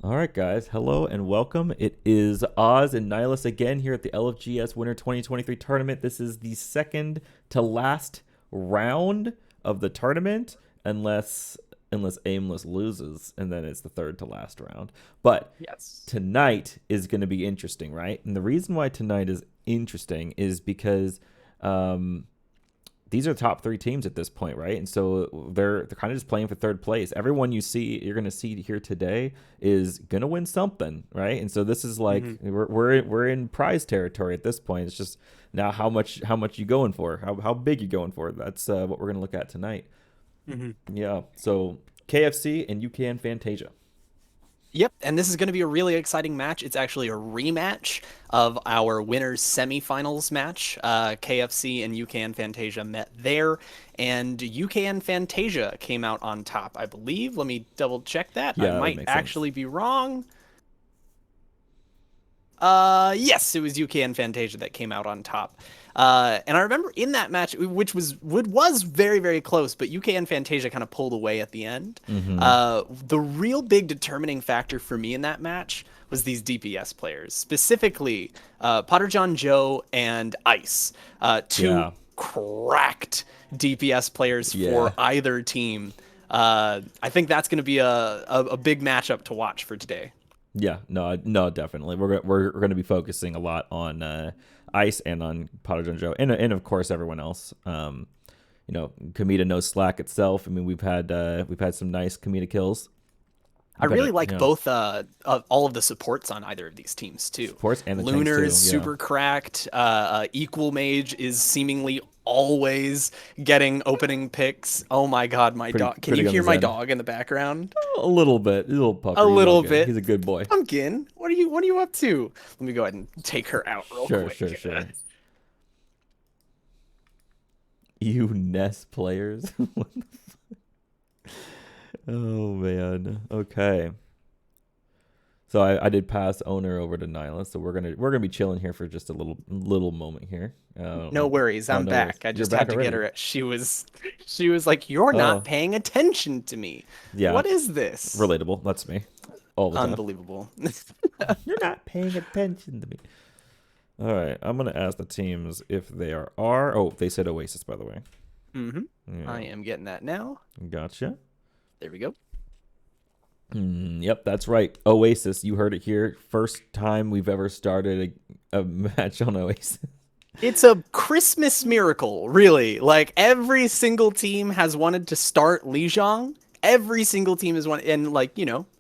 All right, guys. Hello and welcome. It is Oz and Nihilus again here at the LFGS Winter 2023 tournament. This is the second to last round of the tournament, unless Aimless loses, and then it's the third to last round. But Yes. tonight is going to be interesting, right? And the reason why tonight is interesting is because um, these are the top three teams at this point, right? And so they're kind of just playing for third place. Everyone you're going to see here today is going to win something, right? And so this is like hmm we're in prize territory at this point. It's just now how much you going for, how big you going for. That's what we're going to look at tonight. hmm Yeah. So KFC and UKN Fantasia. Yep, and this is going to be a really exciting match. It's actually a rematch of our winners semifinals match. KFC and UKN Fantasia met there, and UKN Fantasia came out on top, I believe. Let me double check that. I Yeah, that would might make sense. actually be wrong. Yes, it was UK and Fantasia that came out on top. And I remember in that match, which was very, very close, but UK and Fantasia kind of pulled away at the end. Mm-hmm. The real big determining factor for me in that match was these DPS players, specifically Potter John Joe and Ice, two Yeah. cracked DPS players Yeah. for either team. I think that's going to be a big matchup to watch for today. Yeah, no, definitely. We're going to be focusing a lot on Ice and on Potter Joe, and of course everyone else. Kamita no slack itself. I mean, we've had some nice Kamita kills. I We've had really it, like both all of the supports on either of these teams too. supports and the tanks Lunar is too. Yeah, super cracked. Equal Mage is seemingly always getting opening picks. Oh my god, my pretty dog! Can pretty you on the hear my Zen. dog in the background? A little bit, a little A puppy. He's all little good. bit. He's a good boy. Pumpkin, what are you up to? Let me go ahead and take her out real Sure, sure, quick. sure. You Ness players. Oh man. Okay. So I did pass owner over to Nyla, so we're gonna be chilling here for just a little moment here. No worries, Oh, I'm no worries. back. I You're just back had to get already. her. She was like, "You're not Oh, paying attention to me. yeah, What is this?" relatable. That's me, all the time. Unbelievable. You're not paying attention to me. All right, I'm gonna ask the teams if they are. Oh, they said Oasis, by the way. hmm Yeah, I am getting that now. gotcha. There we go. Yep, that's right. Oasis. You heard it here. First time we've ever started a match on Oasis. It's a Christmas miracle, really. Like every single team has wanted to start Lijiang. Every single team has wanted, and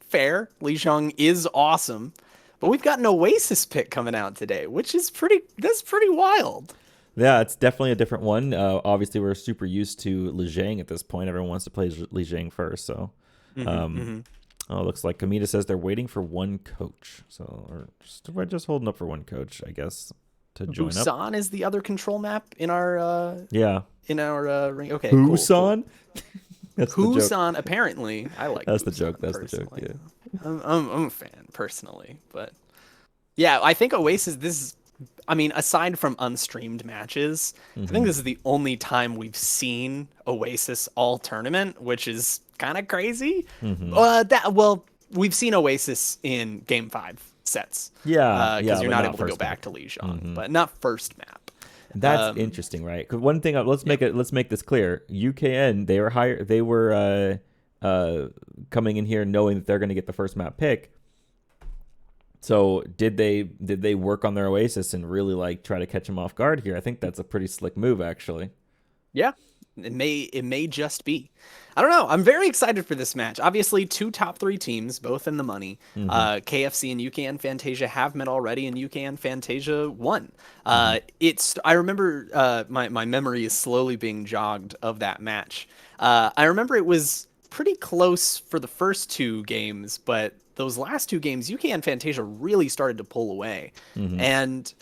fair. Lijiang is awesome, but we've got an Oasis pick coming out today, which is That's pretty wild. Yeah, it's definitely a different one. Obviously, we're super used to Lijiang at this point. Everyone wants to play Lijiang first. So, hmm um, hmm oh, looks like Kamita says they're waiting for one coach. So, or we're just holding up for one coach, I guess, to join up. Busan is the other control map in our Yeah, ring. Okay, cool, cool. Busan. That's the joke. Busan, apparently, I like That's the joke. Busan That's the joke. personally. Yeah. I'm a fan personally, but yeah, I think Oasis. I mean, aside from unstreamed matches, I think Mm-hmm. this is the only time we've seen Oasis all tournament, which is kind of crazy. Mm-hmm. We've seen Oasis in Game 5 sets, Yeah, because yeah, you're but not not able to go first map. back to Lijiang, Mm-hmm. but not first map. That's Um, interesting, right? Because one thing, yeah. let's make this clear. UKN, they were higher, they were coming in here knowing that they're going to get the first map pick. So did they work on their Oasis and really like try to catch him off guard here? I think that's a pretty slick move, actually. Yeah, it may just be. I don't know. I'm very excited for this match. Obviously, two top three teams, both in the money. Mm-hmm. KFC and UKN Fantasia have met already, and UKN Fantasia won. Mm-hmm. I remember my memory is slowly being jogged of that match. I remember it was pretty close for the first two games, but those last two games, UKN Fantasia really started to pull away, Mm-hmm. and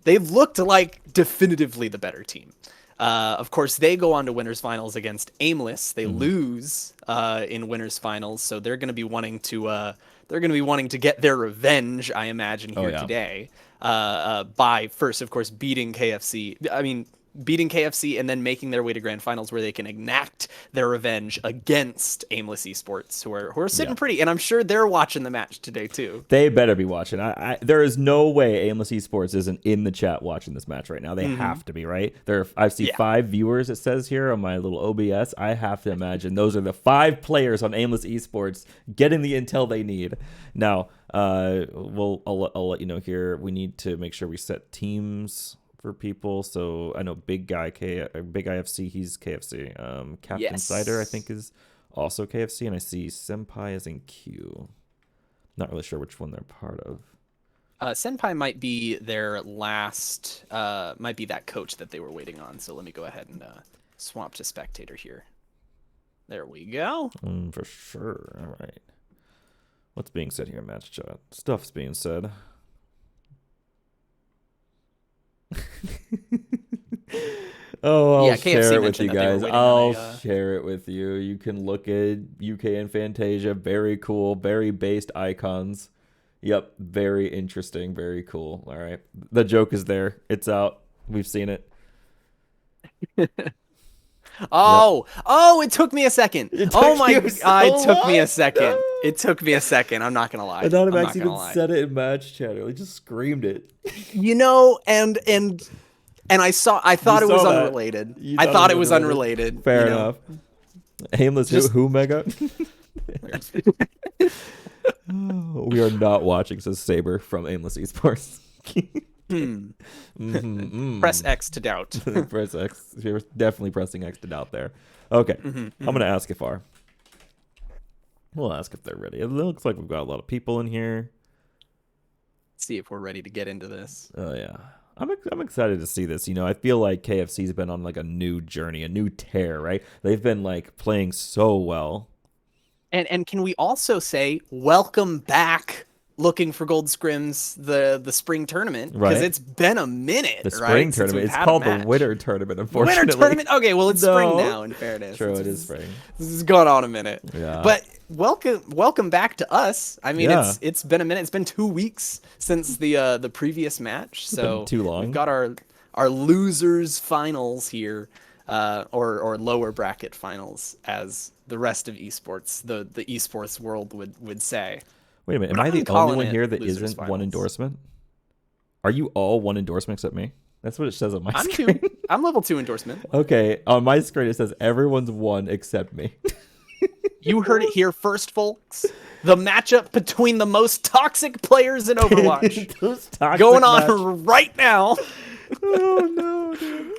they looked like definitively the better team. Of course, they go on to winners finals against Aimless. They Mm-hmm. lose in winners finals, so they're going to be wanting to get their revenge, I imagine, Oh here yeah. today. By first, of course, beating KFC. I mean, beating KFC and then making their way to grand finals where they can enact their revenge against Aimless Esports, who are sitting pretty, and I'm sure they're watching the match today too. They better be watching. There is no way Aimless Esports isn't in the chat watching this match right now. They have to be, right? I see 5 viewers, it says here on my little OBS. I have to imagine those are the 5 players on Aimless Esports getting the intel they need. Now, I'll let you know here. We need to make sure we set teams for people. So I know Big Guy FC, he's KFC. Captain Cider, I think, is also KFC, and I see Senpai is in Q. Not really sure which one they're part of. Senpai might be their last, might be that coach that they were waiting on. So let me go ahead and swap to spectator here. There we go. For sure. All right. What's being said here, match chat? Stuff's being said. I'll share it with you guys. I'll share it with you. You can look at UKN Fantasia. Very cool. Very based icons. Yep. Very interesting. Very cool. All right. The joke is there. It's out. We've seen it. It took me a second. It took me a second. It took me a second. I'm not gonna lie. Anonymax even said it in match chat. He just screamed it. You know, and I thought it was unrelated. I thought it was unrelated. Fair enough. Aimless who Mega? We are not watching, says Saber from Aimless Esports. Press X to doubt. Press X. You're definitely pressing X to doubt there. Okay. I'm going to ask Ifar. We'll ask if they're ready. It looks like we've got a lot of people in here. See if we're ready to get into this. Oh, yeah. I'm excited to see this. You know, I feel like KFC's been on like a new journey, a new tear, right? They've been like playing so well. And can we also say welcome back, looking for Gold Scrims, the spring tournament, because it's been a minute. The spring tournament. It's called the Winter Tournament, unfortunately. Winter Tournament. Okay, well it's spring now. In fairness, true, it is spring. This has gone on a minute. Yeah. But welcome back to us. I mean, it's been a minute. It's been 2 weeks since the previous match. So too long. We've got our losers finals here, or lower bracket finals, as the rest of esports, the esports world would say. Wait a minute, am I the only one here that isn't finals. One endorsement? Are you all one endorsement except me? That's what it says on my screen. I'm level 2 endorsement. Okay, on my screen it says everyone's one except me. You heard it here first, folks. The matchup between the most toxic players in Overwatch going on right now. Oh no, dude.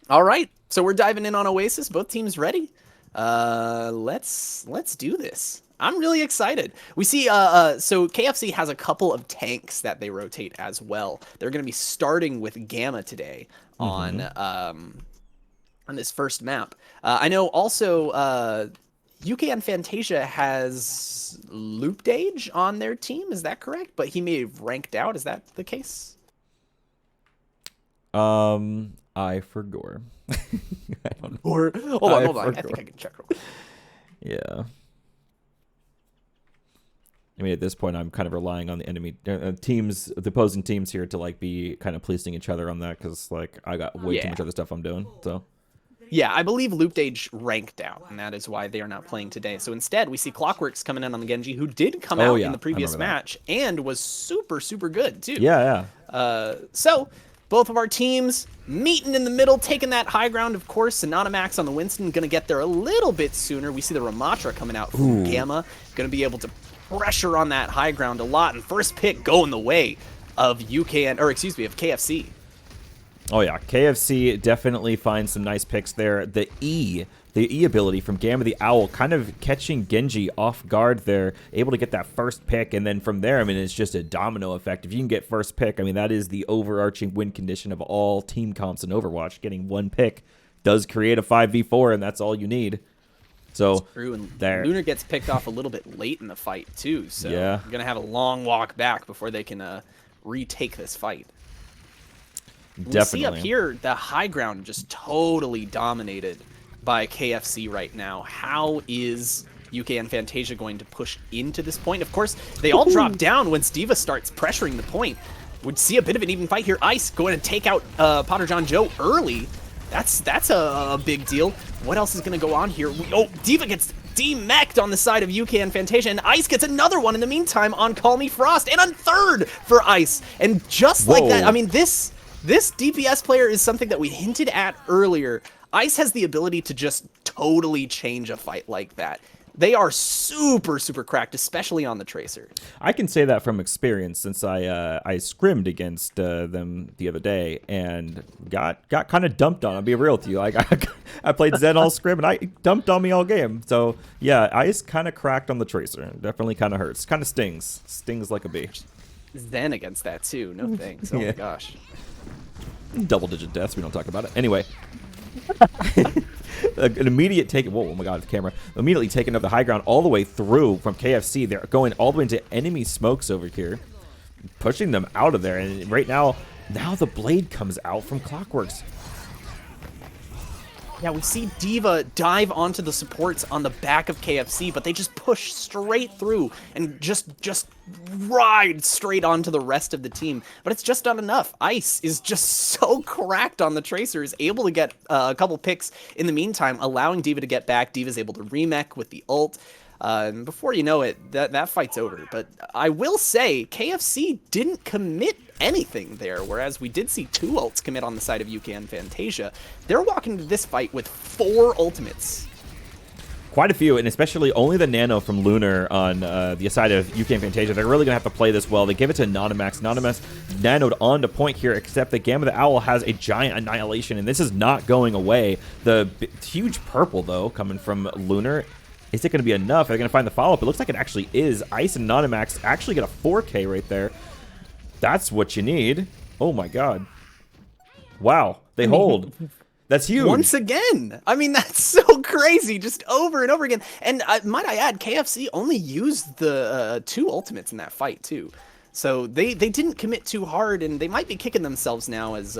All right, so we're diving in on Oasis. Both teams ready. Let's do this. I'm really excited. We see, so KFC has a couple of tanks that they rotate as well. They're going to be starting with Gamma today on this first map. I know also UKN Fantasia has Looped Age on their team. Is that correct? But he may have ranked out. Is that the case? I forgot. I don't know. Or hold on. I think I can check real quick. Yeah. I mean, at this point, I'm kind of relying on the enemy teams, the opposing teams here, to like be kind of policing each other on that, because like I got way too much other stuff I'm doing. So. Yeah, I believe Looped Age ranked out, and that is why they are not playing today. So instead, we see Clockworks coming in on the Genji, who did come out in the previous match and was super, super good too. Yeah. So both of our teams meeting in the middle, taking that high ground, of course. Anonymax on the Winston, going to get there a little bit sooner. We see the Ramatra coming out from Gamma, going to be able to pressure on that high ground a lot, and first pick going the way of UKN, or excuse me, of KFC. Oh yeah, KFC definitely finds some nice picks there. The E ability from Gamma the Owl kind of catching Genji off guard there, able to get that first pick, and then from there, I mean, it's just a domino effect. If you can get first pick, I mean, that is the overarching win condition of all team comps in Overwatch. Getting one pick does create a 5v4, and that's all you need. So that's true, and Lunar gets picked off a little bit late in the fight too, so yeah, you're gonna have a long walk back before they can retake this fight. Definitely. We see up here the high ground just totally dominated by KFC right now. How is UKN Fantasia going to push into this point? Of course, they all drop down when Steva starts pressuring the point. would see a bit of an even fight here. Ice going to take out Potter John Joe early. That's a big deal. What else is going to go on here? Oh, D.Va gets demeched on the side of UKN Fantasia, and Ice gets another one in the meantime on Call Me Frost, and a third for Ice. And just like that, I mean, this DPS player is something that we hinted at earlier. Ice has the ability to just totally change a fight like that. They are super, super cracked, especially on the Tracer. I can say that from experience since I scrimmed against them the other day and got kind of dumped on. I'll be real to you. Like I played Zen all scrim and I dumped on me all game. So yeah, Ice kind of cracked on the Tracer. Definitely kind of hurts. Kind of stings like a bee. Zen against that too. No thanks. Oh my gosh. Double-digit deaths. We don't talk about it. Anyway. An immediate take. Whoa, oh my god, the camera. Immediately taking up the high ground all the way through from KFC. They're going all the way into enemy smokes over here, pushing them out of there. And right now the blade comes out from Clockworks. Yeah, we see D.Va dive onto the supports on the back of KFC, but they just push straight through and just ride straight onto the rest of the team. But it's just not enough. Ice is just so cracked on the Tracer, is able to get a couple picks in the meantime, allowing D.Va to get back. D.Va's able to remech with the ult. And before you know it, that fight's over. But I will say, KFC didn't commit anything there, whereas we did see 2 ults commit on the side of UKN Fantasia. They're walking into this fight with 4 ultimates. Quite a few, and especially only the Nano from Lunar on the side of UKN Fantasia. They're really going to have to play this well. They give it to Anonymax. Anonymax nanoed on to point here, except that Gamma the Owl has a giant annihilation, and this is not going away. The huge purple, though, coming from Lunar. Is it going to be enough? Are they going to find the follow-up? It looks like it actually is. Ice and Anonymax actually get a 4K right there. That's what you need. Oh my god. Wow. They hold. That's huge. Once again. I mean, that's so crazy. Just over and over again. And might I add, KFC only used the 2 ultimates in that fight, too. So they didn't commit too hard, and they might be kicking themselves now as...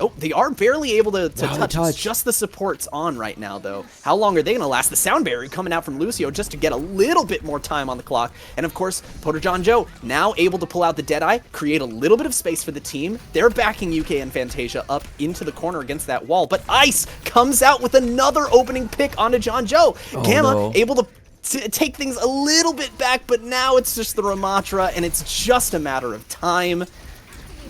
Oh, they are barely able to touch. It's just the supports on right now, though. How long are they going to last? The sound barrier coming out from Lucio just to get a little bit more time on the clock. And, of course, Potter John Joe now able to pull out the Deadeye, create a little bit of space for the team. They're backing UK and Fantasia up into the corner against that wall. But Ice comes out with another opening pick onto John Joe. Gamma able to take things a little bit back, but now it's just the Ramatra, and it's just a matter of time.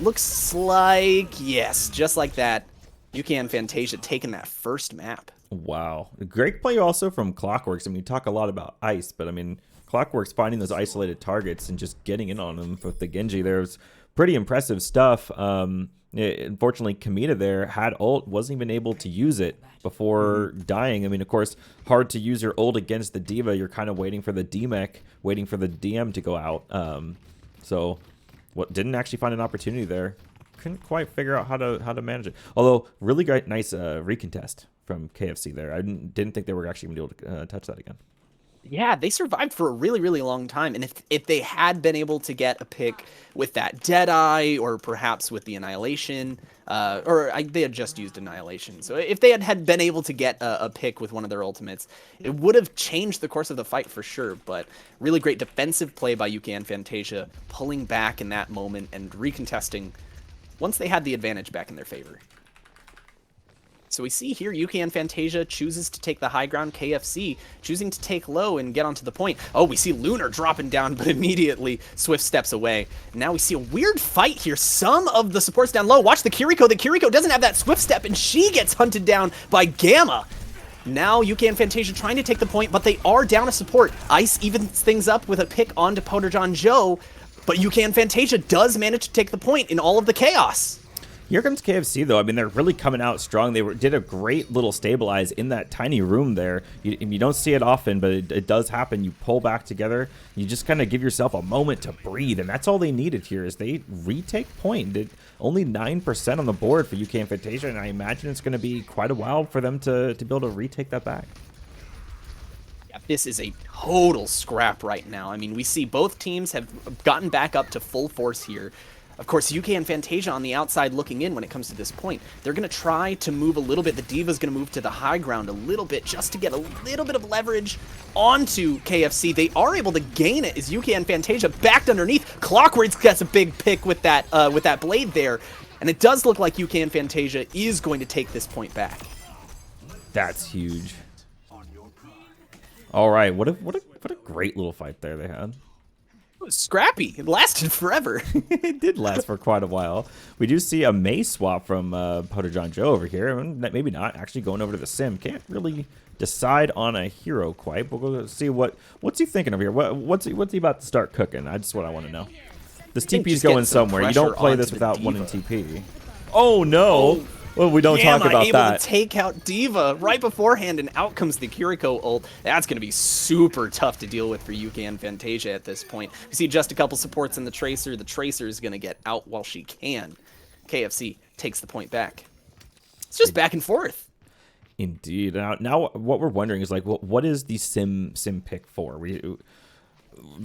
Looks like, yes, just like that, UKN Fantasia taking that first map. Wow. Great play also from Clockworks. I mean, we talk a lot about Ice, but I mean, Clockworks finding those isolated targets and just getting in on them with the Genji. There's pretty impressive stuff. Unfortunately, Kamita there had ult, wasn't even able to use it before dying. I mean, of course, hard to use your ult against the D.Va. You're kind of waiting for the DMEC, waiting for the DM to go out. So... What didn't actually find an opportunity there. Couldn't quite figure out how to manage it. Although really great, nice recontest from KFC there. I didn't think they were actually going to be able to touch that again. Yeah, they survived for a really, really long time. And if they had been able to get a pick with that Deadeye, or perhaps with the Annihilation, they had just used Annihilation. So if they had been able to get a pick with one of their ultimates, it would have changed the course of the fight for sure. But really great defensive play by UKN Fantasia, pulling back in that moment and recontesting once they had the advantage back in their favor. So we see here UKN Fantasia chooses to take the high ground, KFC choosing to take low and get onto the point. Oh, we see Lunar dropping down, but immediately Swift steps away. Now we see a weird fight here. Some of the supports down low. Watch the Kiriko. The Kiriko doesn't have that Swift step, and she gets hunted down by Gamma. Now UKN Fantasia trying to take the point, but they are down a support. Ice evens things up with a pick onto Potter John Joe, but UKN Fantasia does manage to take the point in all of the chaos. Here comes KFC, though. I mean, they're really coming out strong. They did a great little stabilize in that tiny room there. You don't see it often, but it does happen. You pull back together. You just kind of give yourself a moment to breathe, and that's all they needed here is they retake point. Only 9% on the board for UK and Fantasia, and I imagine it's going to be quite a while for them to be able to retake that back. Yeah, this is a total scrap right now. I mean, we see both teams have gotten back up to full force here. Of course, UKN Fantasia on the outside looking in when it comes to this point. They're going to try to move a little bit. The Diva's going to move to the high ground a little bit just to get a little bit of leverage onto KFC. They are able to gain it as UKN Fantasia backed underneath. Clockworks gets a big pick with that blade there. And it does look like UKN Fantasia is going to take this point back. That's huge. All right, what a great little fight there they had. It was scrappy. It lasted forever. It did last for quite a while. We do see a May swap from Potter John Joe over here. Maybe not. Actually going over to the sim. Can't really decide on a hero quite. We'll go see what's he thinking over here. What's he about to start cooking? That's what I want to know. This TP's going somewhere. You don't play this without wanting TP. Oh no! Well, we don't talk about that. Able to take out D.Va right beforehand, and out comes the Kiriko ult. That's going to be super tough to deal with for UKN Fantasia at this point. We see just a couple supports in the Tracer. The Tracer is going to get out while she can. KFC takes the point back. It's just back and forth. Indeed. Now what we're wondering is, like, what is the sim pick for?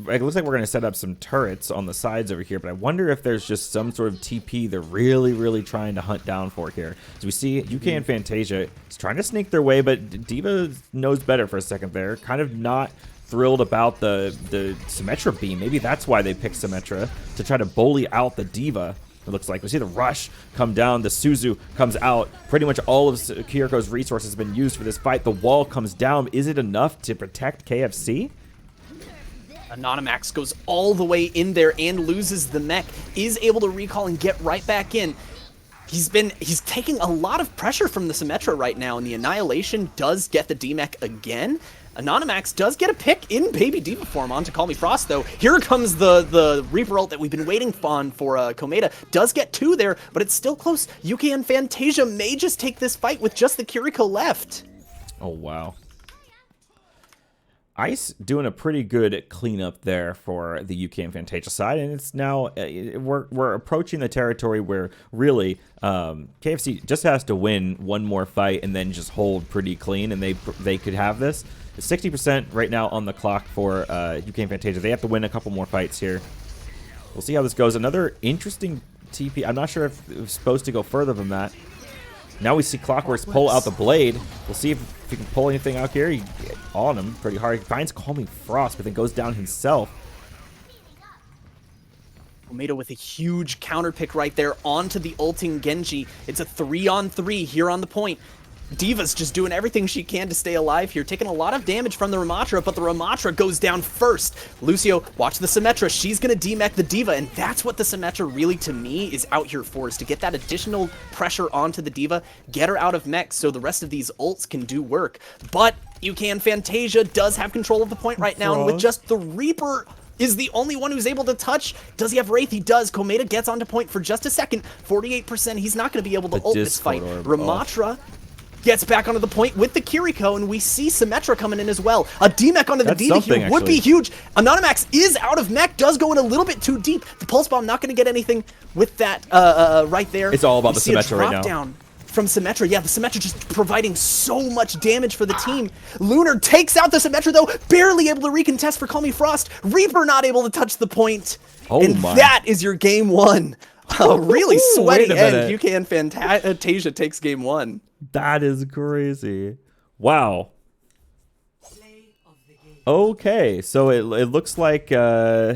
It looks like we're going to set up some turrets on the sides over here, but I wonder if there's just some sort of TP they're really trying to hunt down for here. So we see UKN Fantasia is trying to sneak their way, but D.Va knows better for a second there. Kind of not thrilled about the Symmetra beam. Maybe that's why they picked Symmetra, to try to bully out the D.Va. It looks like we see the rush come down. The Suzu comes out. Pretty much all of Kiriko's resources have been used for this fight. The wall comes down. Is it enough to protect KFC? Anonymax goes all the way in there and loses the mech, is able to recall and get right back in. He's taking a lot of pressure from the Symmetra right now, and the Annihilation does get the D-Mech again. Anonymax does get a pick in Baby D.Va form onto Call Me Frost, though. Here comes the Reaper ult that we've been waiting on for Komeda. Does get two there, but it's still close. UKN Fantasia may just take this fight with just the Kiriko left. Oh, wow. Ice doing a pretty good cleanup there for the UKN Fantasia side, and it's now we're approaching the territory where really KFC just has to win one more fight and then just hold pretty clean, and they could have this. It's 60% right now on the clock for UKN Fantasia. They have to win a couple more fights here. We'll see how this goes. Another interesting TP. I'm not sure if it was supposed to go further than that. Now we see Clockworks pull out the blade. We'll see if he can pull anything out here. He on him pretty hard. He finds Call Me Frost, but then goes down himself. Komeda with a huge counter pick right there onto the ulting Genji. It's a 3-on-3 here on the point. D.Va's just doing everything she can to stay alive here, taking a lot of damage from the Ramatra, but the Ramatra goes down first. Lucio, watch the Symmetra. She's going to D-mech the D.Va, and that's what the Symmetra really, to me, is out here for, is to get that additional pressure onto the D.Va, get her out of mech so the rest of these ults can do work. But UKN Fantasia does have control of the point right now, and with just the Reaper is the only one who's able to touch. Does he have Wraith? He does. Komeda gets onto point for just a second. 48%. He's not going to be able to ult this fight. Ramatra gets back onto the point with the Kiriko, and we see Symmetra coming in as well. A D-Mech onto the D.Va here would be huge. Anonymax is out of mech, does go in a little bit too deep. The Pulse Bomb not going to get anything with that right there. It's all about the Symmetra right now. Down from Symmetra. Yeah, the Symmetra just providing so much damage for the team. Lunar takes out the Symmetra, though, barely able to recontest for Call Me Frost. Reaper not able to touch the point. Oh and my. That is your game one. A really sweaty end. UKN Fantasia takes game one. That is crazy. Wow. Okay, so it looks like maybe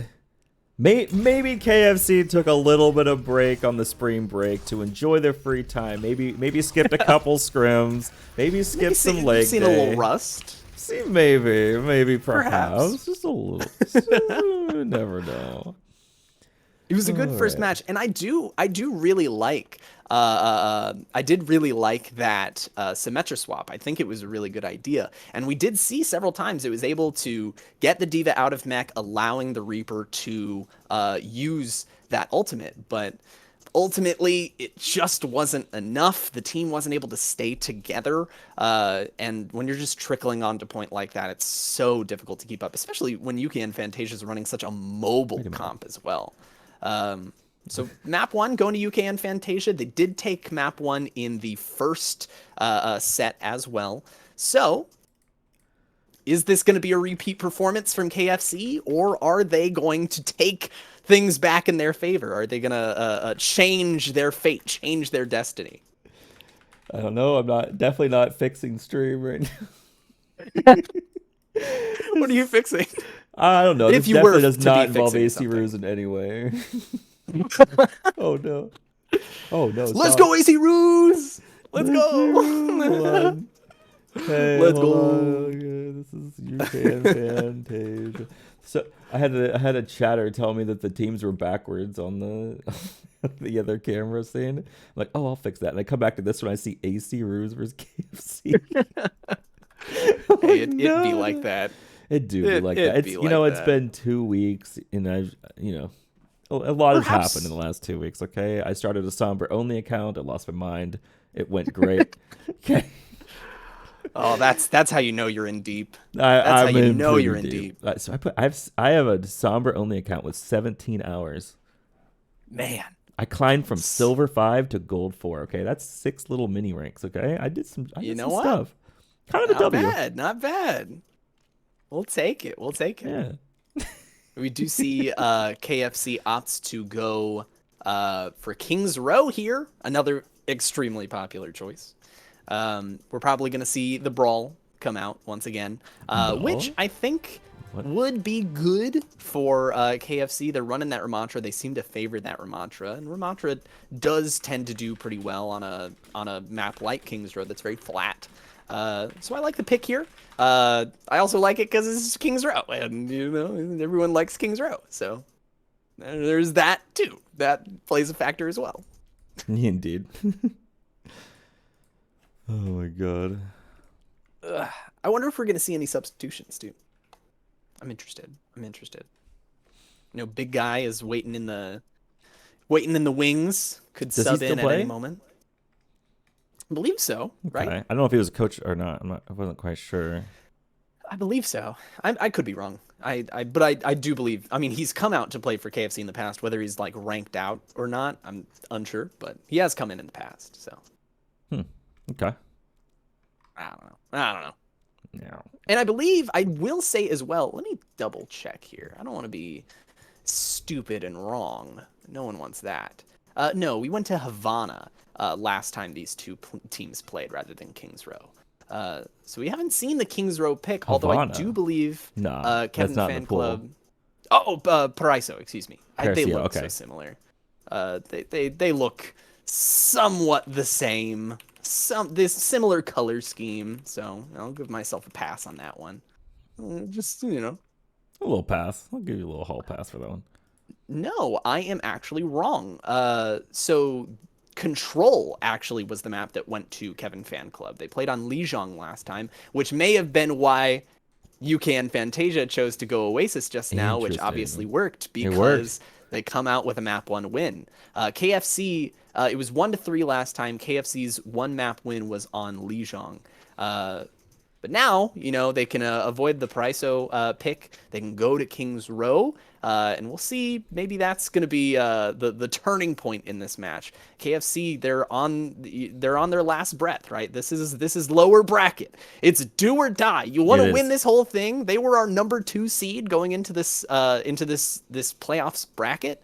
KFC took a little bit of break on the spring break to enjoy their free time. Maybe skipped a couple scrims. Maybe skipped some leg seen day. A little rust. See, maybe perhaps. Just a little. Never know. It was a good first match, and I do really like. I did really like that Symmetra swap. I think it was a really good idea, and we did see several times it was able to get the D.Va out of mech, allowing the Reaper to use that ultimate. But ultimately, it just wasn't enough. The team wasn't able to stay together, and when you're just trickling onto point like that, it's so difficult to keep up, especially when UKN Fantasia is running such a mobile comp as well. So map 1 going to UKN Fantasia. They did take map 1 in the first set as well. So is this going to be a repeat performance from KFC, or are they going to take things back in their favor? Are they gonna change their fate, change their destiny? I don't know. I'm not definitely not fixing stream right What are you now. fixing? I don't know. If This you were definitely does to be not involve fixing AC something. Ruse in any way. Oh no. Oh no. Let's Stop. go, AC Ruse. Let's AC Ruse. Hold go. on. Hey, Let's hold on. go. Okay, this is UKN Fantasia. So I had a chatter tell me that the teams were backwards on the other camera scene. I'm like, oh, I'll fix that. And I come back to this one. I see AC Ruse versus KFC. Hey, Like, it'd be no, like no. that. It do be like that. It'd It's be like it's that. been 2 weeks, and a lot has happened in Perhaps. the last 2 weeks. Okay, I started a somber only account. I lost my mind. It went great. Okay, Oh, that's how you know you're in deep. That's how I'm you in know pretty you're in deep. deep. So I have a somber only account with 17 hours. Man. I climbed from S- silver 5 to gold 4. Okay, that's 6 little mini ranks. Okay, I You did know some what? stuff. Kind of a Not W. bad. Not bad. We'll take it. We'll take it. Yeah. We do see KFC opts to go for King's Row here. Another extremely popular choice. We're probably going to see the Brawl come out once again, which No. I think What? would be good for KFC. They're running that Ramantra. They seem to favor that Ramantra, and Ramantra does tend to do pretty well on a map like King's Row that's very flat. So I like the pick here. I also like it because it's King's Row, and everyone likes King's Row. So there's that too. That plays a factor as well. Indeed. Oh my god. Ugh. I wonder if we're gonna see any substitutions, dude. I'm interested. I'm interested. Big guy is waiting in the wings. Could Does he sub still in at any play? moment. I believe so, Okay. right? I don't know if he was a coach or not. I wasn't quite sure. I believe so. I could be wrong. But I do believe. I mean, he's come out to play for KFC in the past. Whether he's like ranked out or not, I'm unsure. But he has come in the past. So Hmm. Okay. I don't know. I don't know. Yeah. And I believe I will say as well. Let me double check here. I don't want to be stupid and wrong. No one wants that. No, we went to Havana last time these two teams played rather than Kings Row. So we haven't seen the Kings Row pick, although I do Havana. believe Nah, that's Kevin not in the Fan pool. Club. Oh, Paraiso, excuse me. They Parcia, look so okay. similar. They look somewhat the same. This similar color scheme, so I'll give myself a pass on that one. Just A little pass. I'll give you a little hall pass for that one. No, I am actually wrong. So Control actually was the map that went to Kevin Fan Club. They played on Lijiang last time, which may have been why UKN Fantasia chose to go Oasis just now, which obviously Interesting. worked It worked. because they come out with a map one win. KFC, it was 1-3 last time. KFC's one map win was on Lijiang. But now, they can avoid the Pariso pick. They can go to King's Row, and we'll see. Maybe that's going to be the turning point in this match. KFC, they're on their last breath, right? This is lower bracket. It's do or die. You want It to win is. this whole thing. They were our number 2 seed going into this playoffs bracket.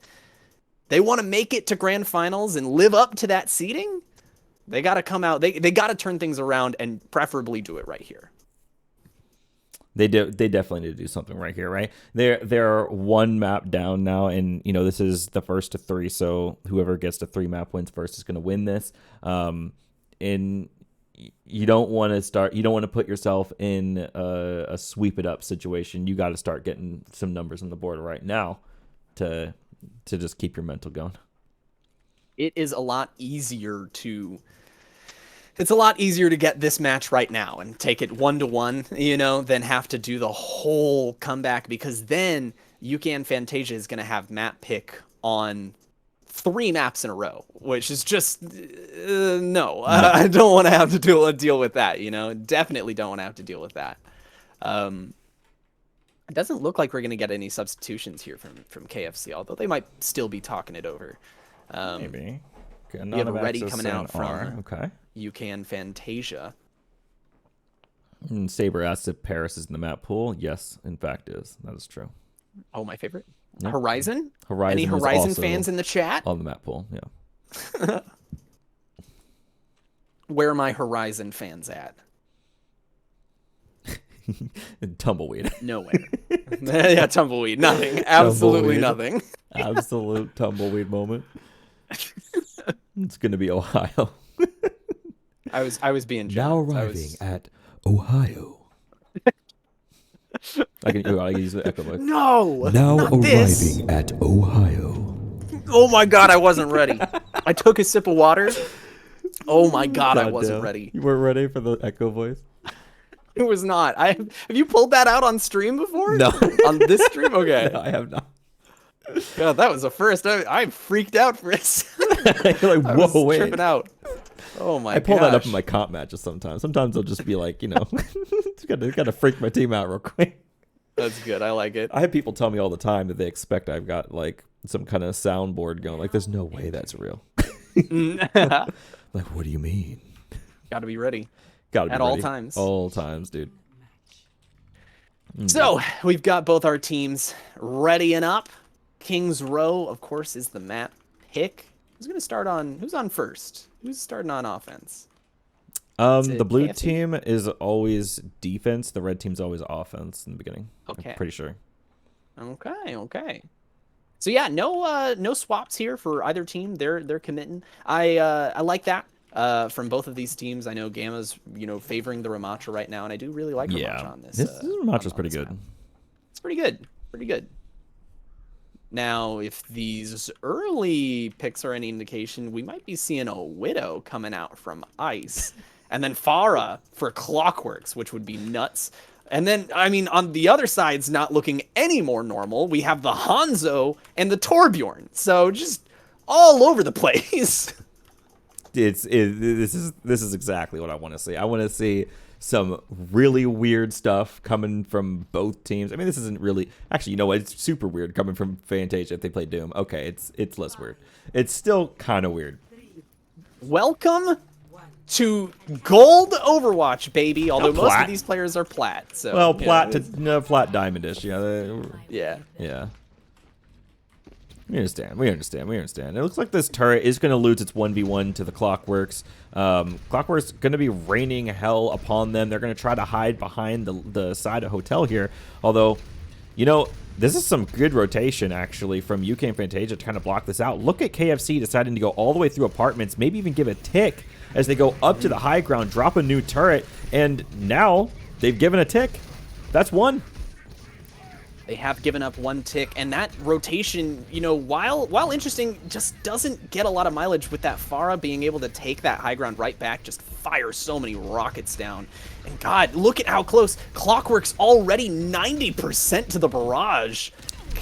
They want to make it to grand finals and live up to that seeding. They got to come out. They got to turn things around and preferably do it right here. They do. They definitely need to do something right here, right? They're one map down now, and this is the first to 3. So whoever gets to 3 map wins first is going to win this. And you don't want to start. You don't want to put yourself in a sweep it up situation. You got to start getting some numbers on the board right now to just keep your mental going. It is a lot easier to get this match right now and take it 1-1, than have to do the whole comeback, because then UKN Fantasia is going to have map pick on 3 maps in a row, which is just no. No. I don't want to have to deal with that. Definitely don't want to have to deal with that. It doesn't look like we're going to get any substitutions here from KFC, although they might still be talking it over. Maybe. Okay, We have a ready coming out from okay. UKN Fantasia. And Saber asks if Paris is in the map pool. Yes, in fact, is. That is true. Oh, my favorite. Yep. Horizon? Horizon Any is Horizon also fans in the chat? on the map pool. Yeah. Where are my Horizon fans at? Tumbleweed. Nowhere. Yeah, tumbleweed. Nothing. Absolutely Tumbleweed. nothing. Absolute tumbleweed moment. It's gonna be Ohio. I was being Now generous. arriving at Ohio. I can use the echo voice. No. Now not arriving this. at Ohio. Oh my god, I wasn't ready. I took a sip of water. Oh my god, I wasn't Goddamn. ready. You weren't ready for the echo voice? It was not. Have you pulled that out on stream before? No. On this stream? Okay. No, I have not. God, that was the first. I freaked out for a second. You're like, I whoa, was wait. tripping out. Oh my god. I pull that up in my comp matches sometimes. Sometimes I'll just be like, gotta freak my team out real quick. That's good. I like it. I have people tell me all the time that they expect I've got like some kind of soundboard going. Like, there's no way that's real. Like, what do you mean? Gotta be ready. Gotta be At ready. all times. All times, dude. So we've got both our teams readying up. Kings Row, of course, is the map pick. Who's on first? Who's starting on offense? The blue KFC? team is always defense. The red team's always offense in the beginning. Okay. I'm pretty sure. Okay. So yeah, no swaps here for either team. They're committing. I like that. From both of these teams, I know Gamma's favoring the Ramattra right now, and I do really like Ramattra on this. This Ramatra's pretty good. Map. It's pretty good. Now, if these early picks are any indication, we might be seeing a Widow coming out from Ice, and then Farah for Clockworks, which would be nuts. And then, I mean, on the other side's not looking any more normal. We have the Hanzo and the Torbjorn, so just all over the place. This is exactly what I want to see. I want to see some really weird stuff coming from both teams. I mean, this isn't really actually. You know what? It's super weird coming from Fantasia if they play Doom. Okay, it's less weird. It's still kind of weird. Welcome to Gold Overwatch, baby. Although most plat. of these players are plat. So Well, plat flat diamondish. yeah. Yeah. We understand. It looks like this turret is going to lose its 1v1 to the Clockworks. Clockworks going to be raining hell upon them. They're going to try to hide behind the side of Hotel here. Although, this is some good rotation, actually, from UKN Fantasia to kind of block this out. Look at KFC deciding to go all the way through apartments, maybe even give a tick as they go up to the high ground, drop a new turret, and now they've given a tick. That's one. They have given up one tick, and that rotation, while interesting, just doesn't get a lot of mileage with that Farah being able to take that high ground right back, just fire so many rockets down. And God, look at how close. Clockwork's already 90% to the barrage.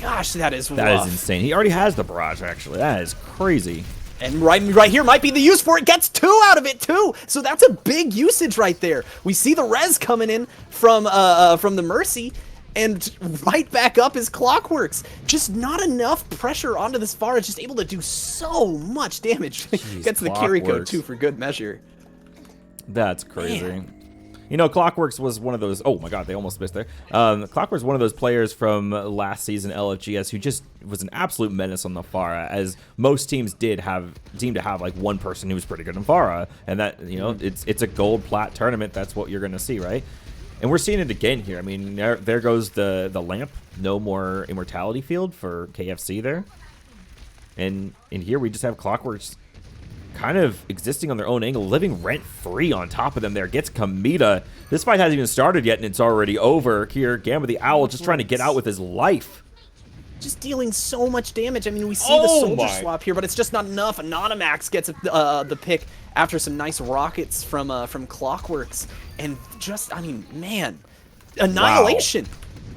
Gosh, that is rough. That is insane. He already has the barrage, actually. That is crazy. And right here might be the use for it. Gets 2 out of it too. So that's a big usage right there. We see the res coming in from the Mercy. And right back up is Clockworks. Just not enough pressure onto this Farah. Just able to do so much damage. Jeez, Gets the Kiriko Clockworks. too for good measure. That's crazy. Man. Clockworks was one of those. Oh my God, they almost missed there. Clockworks one of those players from last season LFGS who just was an absolute menace on the Farah, as most teams seem to have like one person who was pretty good in Farah, and that it's a gold plat tournament. That's what you're gonna see, right? And we're seeing it again here. I mean, there goes the lamp. No more immortality field for KFC there. And here we just have Clockworks kind of existing on their own angle, living rent-free on top of them there. Gets Kamita. This fight hasn't even started yet, and it's already over. Here, Gamma the Owl just trying to get out with his life. Just dealing so much damage. I mean, we see the soldier swap here, but it's just not enough. Anonymax gets the pick after some nice rockets from Clockworks. And just, I mean, man, Annihilation. Wow.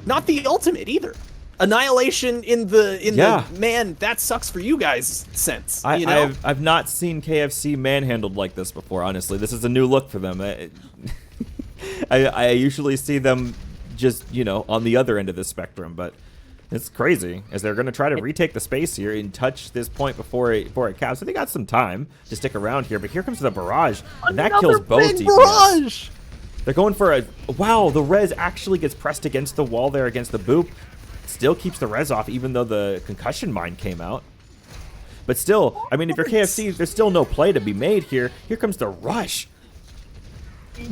Not the ultimate either. Annihilation in the man, that sucks for you guys sense. I've not seen KFC manhandled like this before, honestly. This is a new look for them. I usually see them just, on the other end of the spectrum, but it's crazy, as they're going to try to retake the space here and touch this point before it caps. So they got some time to stick around here, but here comes the barrage, and that kills both DPS. Barrage! They're going for wow, the res actually gets pressed against the wall there against the boop. still keeps the res off even though the concussion mine came out. But still, I mean, if you're KFC, there's still no play to be made here. Here comes the rush.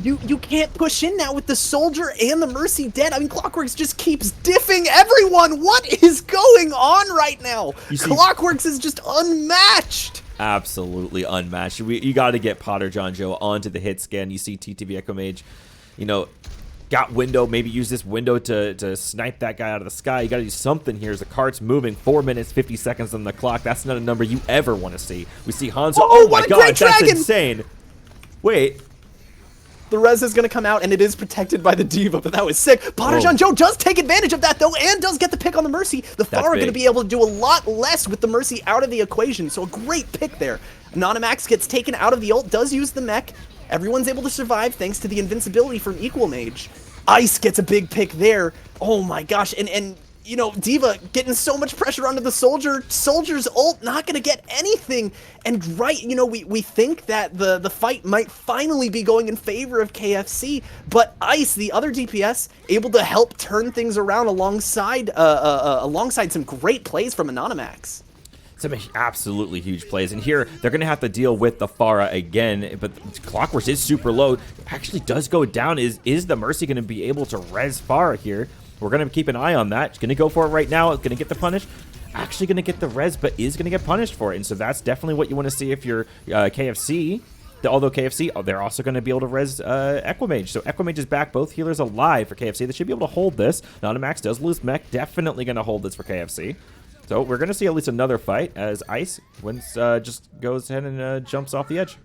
You can't push in now with the Soldier and the Mercy dead. I mean, Clockworks just keeps diffing everyone. What is going on right now? Clockworks is just unmatched. Absolutely unmatched. You got to get Potter John Joe onto the hit scan. You see TTV Echo Mage, you know, got window. Maybe use this window to snipe that guy out of the sky. You got to do something here as the cart's moving. 4 minutes, 50 seconds on the clock. That's not a number you ever want to see. We see Hanzo. Oh my god, that's insane. Wait. The res is going to come out, and it is protected by the Diva, but that was sick. Potter John Joe does take advantage of that, though, and does get the pick on the Mercy. The Pharah going to be able to do a lot less with the Mercy out of the equation, so a great pick there. Anonymax gets taken out of the ult, does use the mech. Everyone's able to survive thanks to the invincibility from Equal Mage. Ice gets a big pick there. Oh my gosh, and you know, Diva getting so much pressure onto the Soldier. Soldier's ult not going to get anything. And right, you know, we think that the fight might finally be going in favor of KFC, but Ice, the other DPS, able to help turn things around alongside alongside some great plays from Anonymax. Some absolutely huge plays, and here they're going to have to deal with the Pharah again, but Clockworks is super low. Actually does go down. Is the Mercy going to be able to res Pharah here? We're going to keep an eye on that. It's going to go for it right now. It's going to get the punish. Actually going to get the res, but is going to get punished for it. And so that's definitely what you want to see if you're KFC. Although KFC, they're also going to be able to res Equimage. So Equimage is back. Both healers alive for KFC. They should be able to hold this. Anonymax does lose mech. Definitely going to hold this for KFC. So we're going to see at least another fight as Ice just goes ahead and jumps off the edge.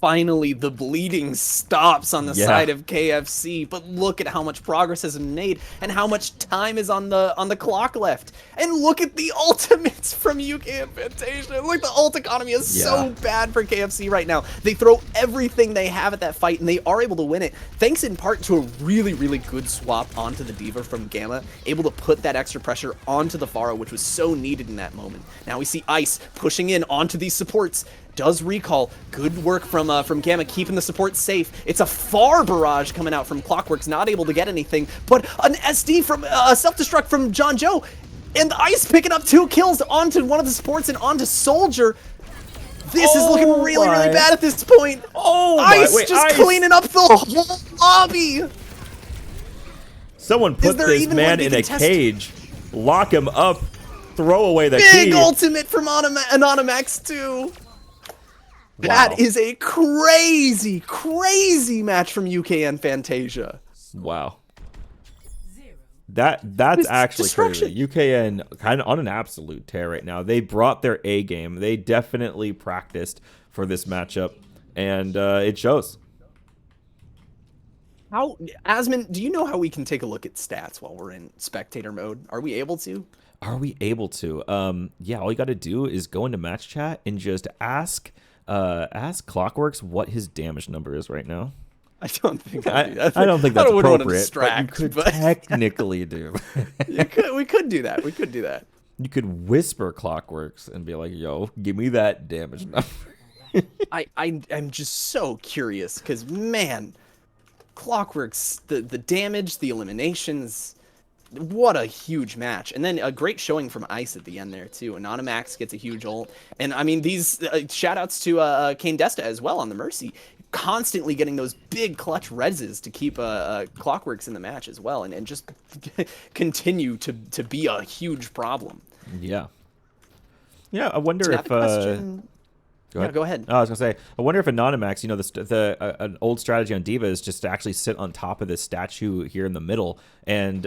Finally, the bleeding stops on the side of KFC, but look at how much progress has been made and how much time is on the clock left. And look at the ultimates from UKN Fantasia. Look, the ult economy is so bad for KFC right now. They throw everything they have at that fight, and they are able to win it, thanks in part to a really, really good swap onto the Diva from Gamma, able to put that extra pressure onto the Pharah, which was so needed in that moment. Now we see Ice pushing in onto these supports. Does recall. Good work from Gamma, keeping the support safe. It's a far barrage coming out from Clockworks, not able to get anything, but an SD from self-destruct from John Joe, and Ice picking up 2 kills onto one of the supports and onto Soldier. This is looking really, really bad at this point. Ice just cleaning up the whole lobby. Someone put this man in a cage, lock him up, throw away the key. Big ultimate from Anonymax too. Wow. That is a crazy, crazy match from UKN Fantasia. Wow. That's actually crazy. UKN kind of on an absolute tear right now. They brought their A game. They definitely practiced for this matchup, and it shows. How, Asmon, do you know how we can take a look at stats while we're in spectator mode? Are we able to? Are we able to? Yeah, all you got to do is go into match chat and just ask Clockworks what his damage number is right now. I don't think I don't think that's appropriate, but you could but technically do. We could do that. We could do that. You could whisper Clockworks and be like, yo, give me that damage number. I'm just so curious because, man, Clockworks, the damage, the eliminations, what a huge match. And then a great showing from Ice at the end there too. Anonymax gets a huge ult. And I mean, these shout outs to Kane Desta as well on the Mercy, constantly getting those big clutch reses to keep Clockworks in the match as well, and just continue to be a huge problem. Yeah, I wonder if Go ahead. Oh, I was gonna say, I wonder if Anonymax, you know, an old strategy on Diva is just to actually sit on top of this statue here in the middle and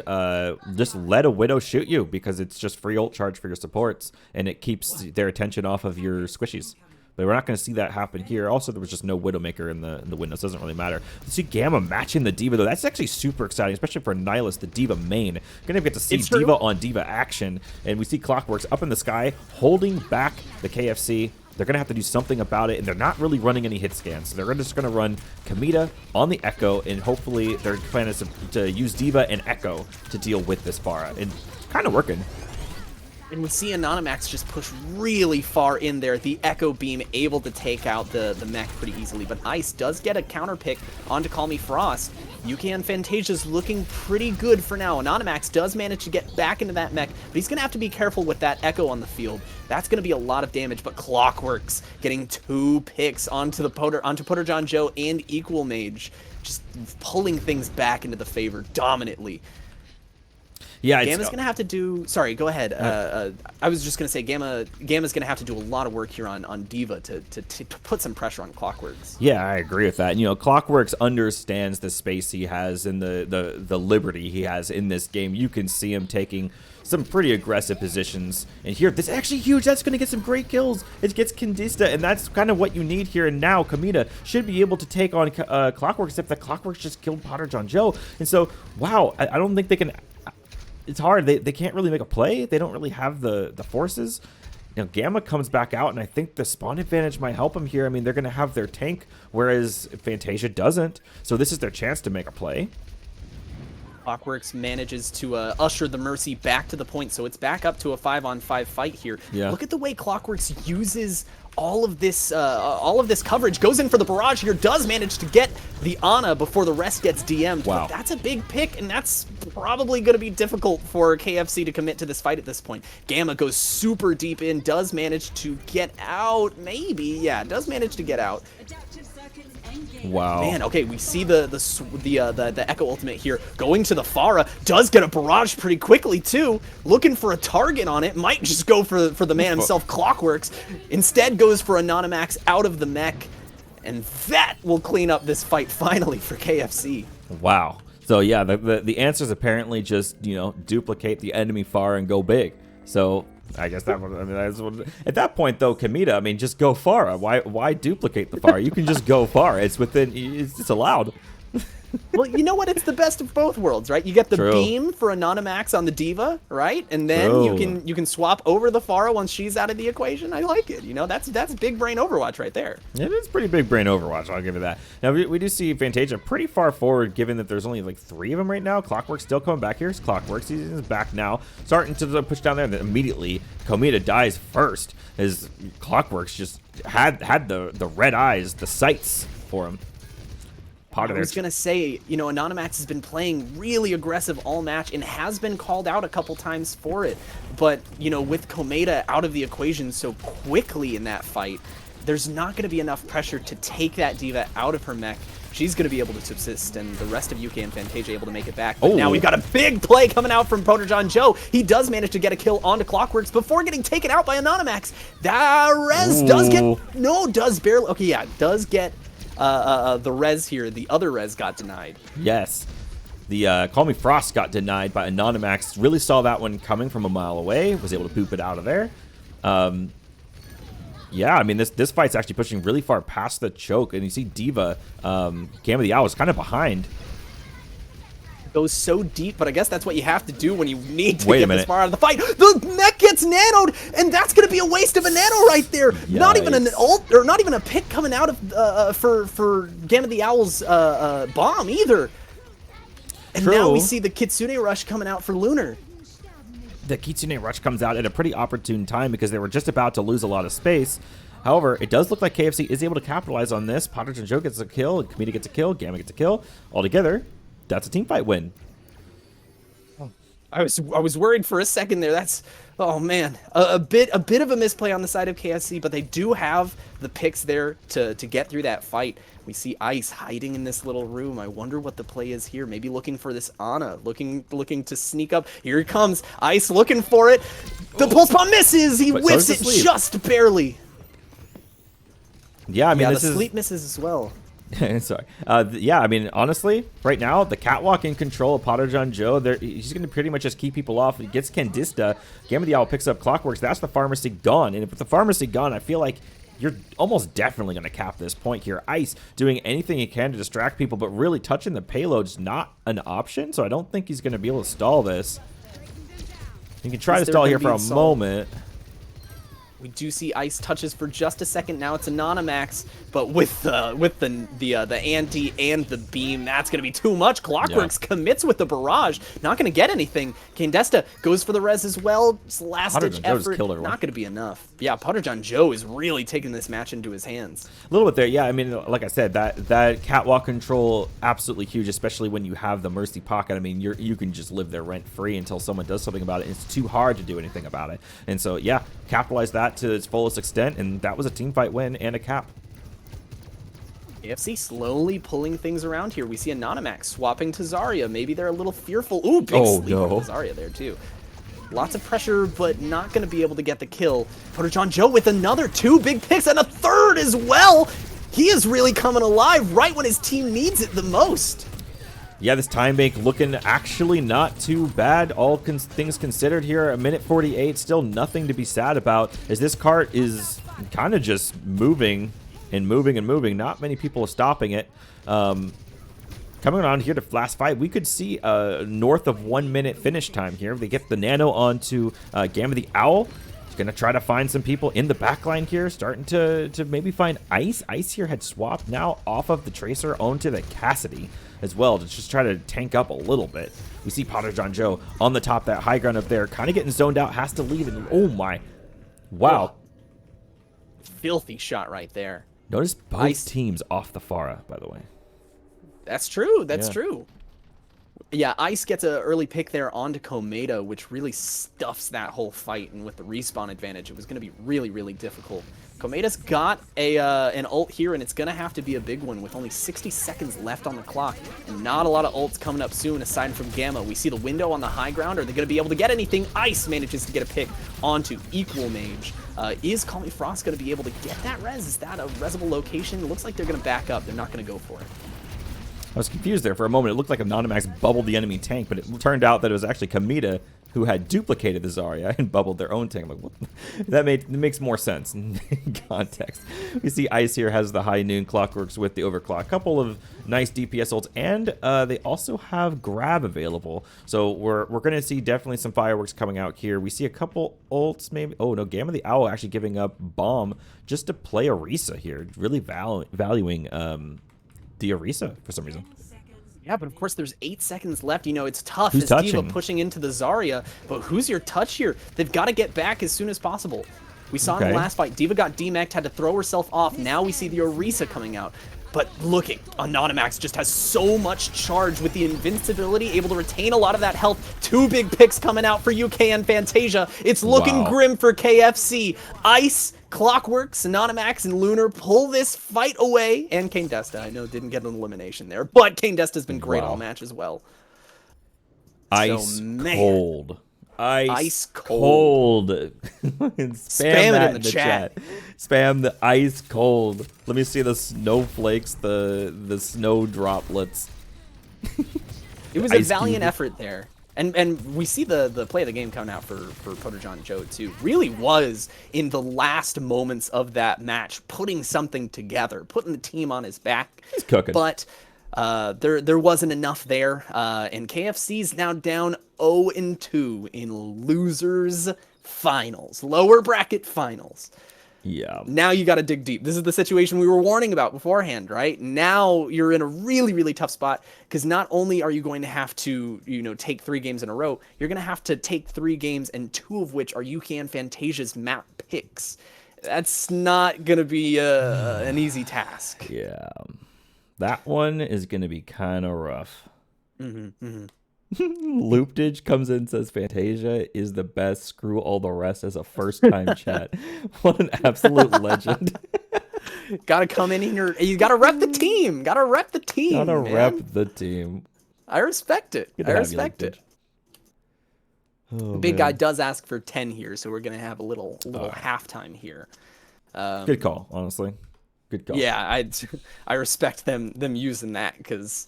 just let a Widow shoot you, because it's just free ult charge for your supports, and it keeps their attention off of your squishies. But we're not going to see that happen here. Also, there was just no Widowmaker in the windows. Doesn't really matter. Let's see Gamma matching the Diva, though. That's actually super exciting, especially for Nihilus, the Diva main. Going to get to see Diva on Diva action. And we see Clockworks up in the sky, holding back the KFC. They're going to have to do something about it, and they're not really running any hit scans. So they're just going to run Kamita on the Echo, and hopefully their plan is to use Diva and Echo to deal with this Pharah. And kind of working. And we see Anonymax just push really far in there. The Echo Beam able to take out the mech pretty easily. But Ice does get a counter pick onto Call Me Frost. UKN Fantasia's looking pretty good for now. Anonymax does manage to get back into that mech, but he's going to have to be careful with that Echo on the field. That's going to be a lot of damage, but Clockworks getting 2 picks onto Putter John Joe and Equal Mage, just pulling things back into the favor dominantly. Yeah, Gamma's gonna have to do. Sorry, go ahead. I was just gonna say Gamma's gonna have to do a lot of work here on D.Va to put some pressure on Clockworks. Yeah, I agree with that. And, Clockworks understands the space he has and the liberty he has in this game. You can see him taking some pretty aggressive positions. And here, this is actually huge. That's going to get some great kills. It gets Candista, and that's kind of what you need here. And now Kamita should be able to take on Clockworks, except that Clockworks just killed Potter John Joe. And so, wow, I don't think they can. It's hard. They can't really make a play. They don't really have the forces. Gamma comes back out, and I think the spawn advantage might help them here. I mean, they're going to have their tank, whereas Fantasia doesn't. So this is their chance to make a play. Clockworks manages to usher the Mercy back to the point, so it's back up to a 5-on-5 fight here. Yeah. Look at the way Clockworks uses all of this coverage. Goes in for the barrage here, does manage to get the Ana before the rest gets DM'd. Wow. But that's a big pick, and that's probably going to be difficult for KFC to commit to this fight at this point. Gamma goes super deep in, does manage to get out, maybe. Yeah, does manage to get out. Wow. Man, okay, we see the Echo Ultimate here going to the Pharah. Does get a barrage pretty quickly too. Looking for a target on it. Might just go for the man himself, Clockworks. Instead goes for Anonymax out of the mech. And that will clean up this fight finally for KFC. Wow. So yeah, the answer is apparently just, duplicate the enemy far and go big. So I guess that's what, at that point though, Kamita, I mean, just go far. Why duplicate the far? You can just go far. It's allowed. Well, you know what? It's the best of both worlds, right? You get the beam for Anonymax on the D.Va, right? And then you can swap over the Pharah once she's out of the equation. I like it. That's big brain Overwatch right there. It is pretty big brain Overwatch. I'll give it that. Now we do see Fantasia pretty far forward, given that there's only like 3 of them right now. Clockwork's still coming back here. Clockworks, he's back now, starting to push down there. And then immediately Komita dies first, as Clockworks just had the red eyes, the sights for him. I was going to say, Anonymax has been playing really aggressive all match and has been called out a couple times for it. But, with Kometa out of the equation so quickly in that fight, there's not going to be enough pressure to take that D.Va out of her mech. She's going to be able to subsist, and the rest of UK and Fantasia able to make it back. But now we've got a big play coming out from Putter John Joe. He does manage to get a kill onto Clockworks before getting taken out by Anonymax. That res does get the res here. The other res got denied. Yes. The Call Me Frost got denied by Anonymax. Really saw that one coming from a mile away. Was able to boop it out of there. Yeah, I mean, this fight's actually pushing really far past the choke. And you see D.Va, Gamma the Owl is kind of behind. Goes so deep, but I guess that's what you have to do when you need to get this far out of the fight. The mech gets nanoed, and that's going to be a waste of a nano right there. Yikes. Not even an ult, or not even a pick coming out of for Gamma the Owl's bomb either. And now we see the Kitsune Rush coming out for Lunar. The Kitsune Rush comes out at a pretty opportune time because they were just about to lose a lot of space. However, it does look like KFC is able to capitalize on this. Potter John Joe gets a kill, Kamita gets a kill, Gamma gets a kill. Altogether, that's a team fight win. I was worried for a second there. That's, oh man, a bit of a misplay on the side of KFC, but they do have the picks there to get through that fight. We see Ice hiding in this little room. I wonder what the play is here. Maybe looking for this Ana, looking to sneak up. Here he comes, Ice looking for it. The pulse bomb misses. He whiffs it just barely. Yeah, I mean, the sleep misses as well. Sorry. Yeah, I mean, honestly, right now, the catwalk in control of Potter John Joe, he's going to pretty much just keep people off. He gets Candista. Gamma the Owl picks up Clockworks. That's the pharmacy gone. And with the pharmacy gone, I feel like you're almost definitely going to cap this point here. Ice doing anything he can to distract people, but really touching the payload's not an option, so I don't think he's going to be able to stall this. He can try to stall here for a moment. We do see Ice touches for just a second. Now it's Anonymax, but with the anti and the beam, that's going to be too much. Clockworks commits with the barrage. Not going to get anything. Kandesta goes for the res as well. Last-ditch effort. Not going to be enough. Yeah, Potterjohn Joe is really taking this match into his hands. A little bit there. Yeah, I mean, like I said, that catwalk control, absolutely huge, especially when you have the Mercy Pocket. I mean, you can just live there rent-free until someone does something about it. It's too hard to do anything about it. And so, yeah, capitalize that to its fullest extent, and that was a team fight win and a cap. AFC slowly pulling things around here. We see Anonymax swapping to Zarya. Maybe they're a little fearful. Ooh, big sleep from Zarya there too. Lots of pressure, but not going to be able to get the kill. Potterjohn Joe with another 2 big picks and a 3rd as well. He is really coming alive right when his team needs it the most. Yeah, this time bank looking actually not too bad, all things considered here. A minute 48, still nothing to be sad about, as this cart is kind of just moving and moving and moving. Not many people are stopping it. Coming on here to last fight, we could see north of 1 minute finish time here. They get the nano onto Gamma the Owl. He's going to try to find some people in the backline here, starting to maybe find Ice. Ice here had swapped now off of the Tracer onto the Cassidy as well to just try to tank up a little bit. We see Potterjohn Joe on the top, that high ground up there, kind of getting zoned out, has to leave, and oh my, wow. Filthy shot right there. Notice both teams off the Pharah, by the way. That's true, that's true. Yeah, Ice gets an early pick there onto Komeda, which really stuffs that whole fight, and with the respawn advantage, it was going to be really, really difficult. Komeda's got an ult here, and it's going to have to be a big one with only 60 seconds left on the clock. And not a lot of ults coming up soon, aside from Gamma. We see the window on the high ground. Are they going to be able to get anything? Ice manages to get a pick onto Equal Mage. Is Calmy Frost going to be able to get that res? Is that a resable location? It looks like they're going to back up. They're not going to go for it. I was confused there for a moment. It looked like Anonymax bubbled the enemy tank, but it turned out that it was actually Komeda who had duplicated the Zarya and bubbled their own tank. I'm like, what? That makes more sense in context. We see Ice here has the high noon Clockworks with the overclock. A couple of nice DPS ults, and they also have grab available. So we're going to see definitely some fireworks coming out here. We see a couple ults maybe. Oh, no, Gamma the Owl actually giving up Bomb just to play Orisa here. Really valuing the Orisa for some reason. Yeah, but of course there's 8 seconds left. You know, it's tough Who's as touching? D.Va pushing into the Zarya, but who's your touch here? They've got to get back as soon as possible. We saw in the last fight, D.Va got demec'd, had to throw herself off. Now we see the Orisa coming out. But look at Anonymax, just has so much charge with the invincibility, able to retain a lot of that health. 2 big picks coming out for UKN Fantasia. It's looking grim for KFC. Ice, Clockworks, Anonymax, and Lunar pull this fight away. And Kandesta, I know, didn't get an elimination there, but Kandesta's been great all match as well. Ice cold. Ice cold. Spam it in the chat. Spam the ice cold. Let me see the snowflakes, the snow droplets. It was a valiant effort there. And we see the play of the game coming out for Potterjohn Joe too. Really was in the last moments of that match putting something together, putting the team on his back. He's cooking. But there wasn't enough there, and KFC's now down 0-2 in losers finals, lower bracket finals. Yeah. Now you got to dig deep. This is the situation we were warning about beforehand, right? Now you're in a really, really tough spot because not only are you going to have to, take 3 games in a row, you're going to have to take 3 games, and 2 of which are UKN Fantasia's map picks. That's not going to be an easy task. Yeah. That one is going to be kind of rough. Looptage comes in and says Fantasia is the best. Screw all the rest as a first-time chat. What an absolute legend. Gotta come in here. You gotta rep the team. Gotta rep the team. Gotta rep the team. I respect it. I respect it. Oh, the big guy does ask for 10 here, so we're gonna have a little halftime here. Good call, honestly. Good call. Yeah, I respect them using that because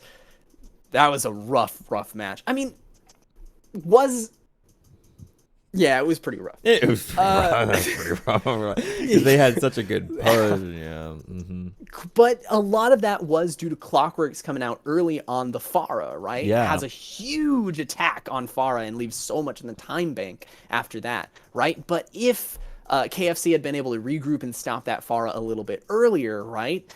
that was a rough match. I mean, it was pretty rough. It was pretty rough. Because they had such a good push. Yeah. But a lot of that was due to Clockworks coming out early on the Pharah, right? Yeah. It has a huge attack on Pharah and leaves so much in the time bank after that, right? But if KFC had been able to regroup and stop that Pharah a little bit earlier, right?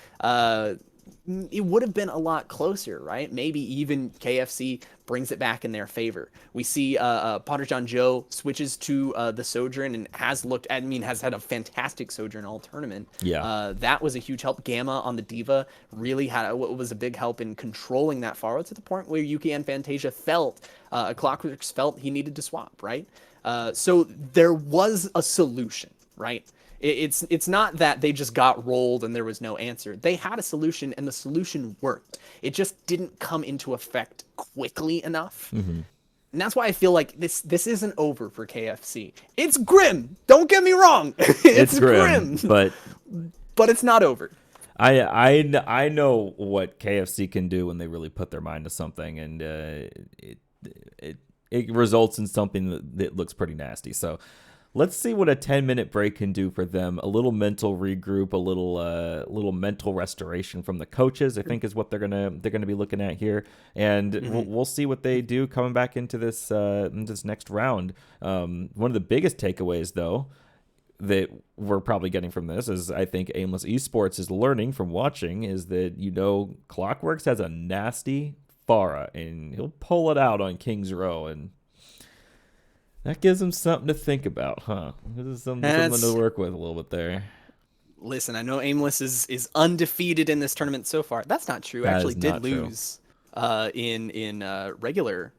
It would have been a lot closer, right? Maybe even KFC brings it back in their favor. We see Potter John Joe switches to the Sojourn and has has had a fantastic Sojourn all tournament. Yeah. That was a huge help. Gamma on the Diva really was a big help in controlling that Pharah to the point where UKN Fantasia felt, Clockworks felt he needed to swap, right? So there was a solution, right? It's not that they just got rolled and there was no answer. They had a solution and the solution worked. It just didn't come into effect quickly enough. Mm-hmm. And that's why I feel like this isn't over for KFC. It's grim. Don't get me wrong. It's grim, but it's not over. I know what KFC can do when they really put their mind to something, and it results in something that looks pretty nasty. So let's see what a 10-minute break can do for them. A little mental regroup, a little mental restoration from the coaches, I think, is what they're gonna be looking at here, and we'll see what they do coming back into this next round. One of the biggest takeaways, though, that we're probably getting from this is, I think Aimless Esports is learning from watching, is that, Clockworks has a nasty Pharah, and he'll pull it out on King's Row, and that gives him something to think about, huh? This is something to work with a little bit there. Listen, I know Aimless is undefeated in this tournament so far. That's not true. Actually, did lose in regular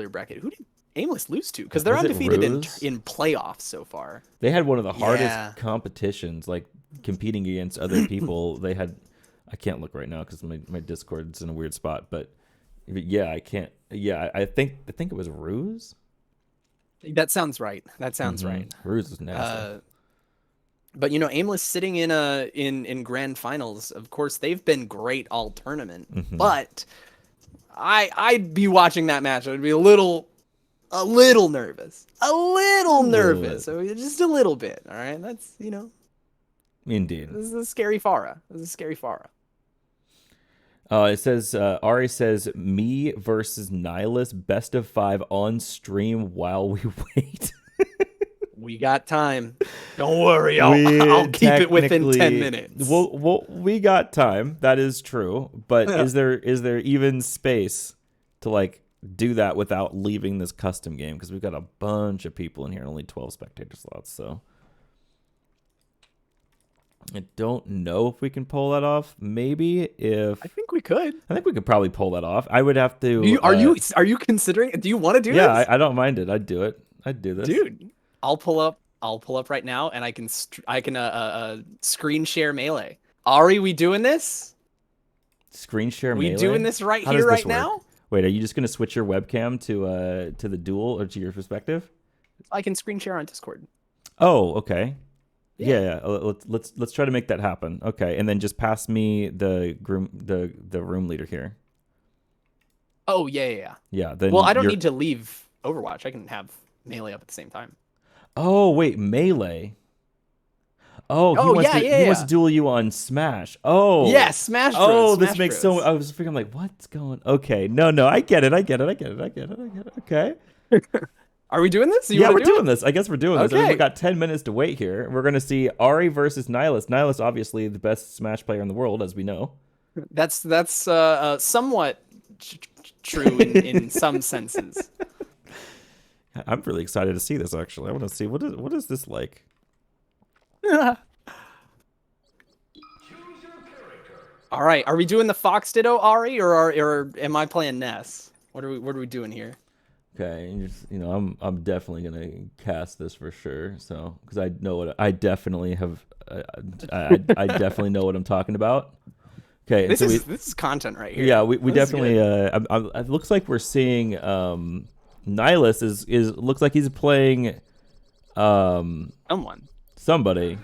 bracket. Who did Aimless lose to? Because they're undefeated in playoffs so far. They had one of the hardest competitions, like competing against other people. They had, I can't look right now because my Discord's in a weird spot, but yeah, I can't. Yeah, I think it was Ruse. That sounds right. Right. Ruse is nasty. But Aimless sitting in grand finals, of course, they've been great all tournament. Mm-hmm. But I'd be watching that match. I'd be a little nervous. So just a little bit. All right. That's, Indeed. This is a scary Pharah. It says, Ari says, me versus Nihilus, best of 5 on stream while we wait. We got time. Don't worry. I'll keep it within 10 minutes. We got time. That is true. But is there even space to do that without leaving this custom game? Because we've got a bunch of people in here, only 12 spectator slots. So I don't know if we can pull that off. Maybe if I think we could. I think we could probably pull that off. I would have to. Are you considering? Do you want to do this? Yeah, I don't mind it. I'd do it. I'd do this, dude. I'll pull up right now, and I can screen share Melee. Ari, we doing this? Screen share Melee. We doing this right here, right now? Wait, are you just gonna switch your webcam to the dual or to your perspective? I can screen share on Discord. Oh, okay. Yeah. Let's try to make that happen. Okay, and then just pass me the room leader here. Oh yeah. Yeah. Then I don't need to leave Overwatch. I can have Melee up at the same time. Oh wait, Melee. Oh, he wants to duel you on Smash. Oh, yeah, Smash Bros. Oh, Smash this makes Bros. so. I was thinking, like, what's going? Okay, no, I get it. Okay. Are we doing this? We're doing this. I guess we're doing this. I mean, Okay. we got 10 minutes to wait here. We're gonna see Ari versus Nihilus. Nihilus, obviously the best Smash player in the world, as we know. That's somewhat true in some senses. I'm really excited to see this. Actually, I want to see what is this like. All right, are we doing the Fox Ditto, Ari, or am I playing Ness? What are we doing here? Okay, I'm definitely gonna cast this for sure. So, because I know what I definitely have, I definitely know what I'm talking about. Okay, this is content right here. Yeah, we definitely. It looks like we're seeing Nihilus is looks like he's playing somebody.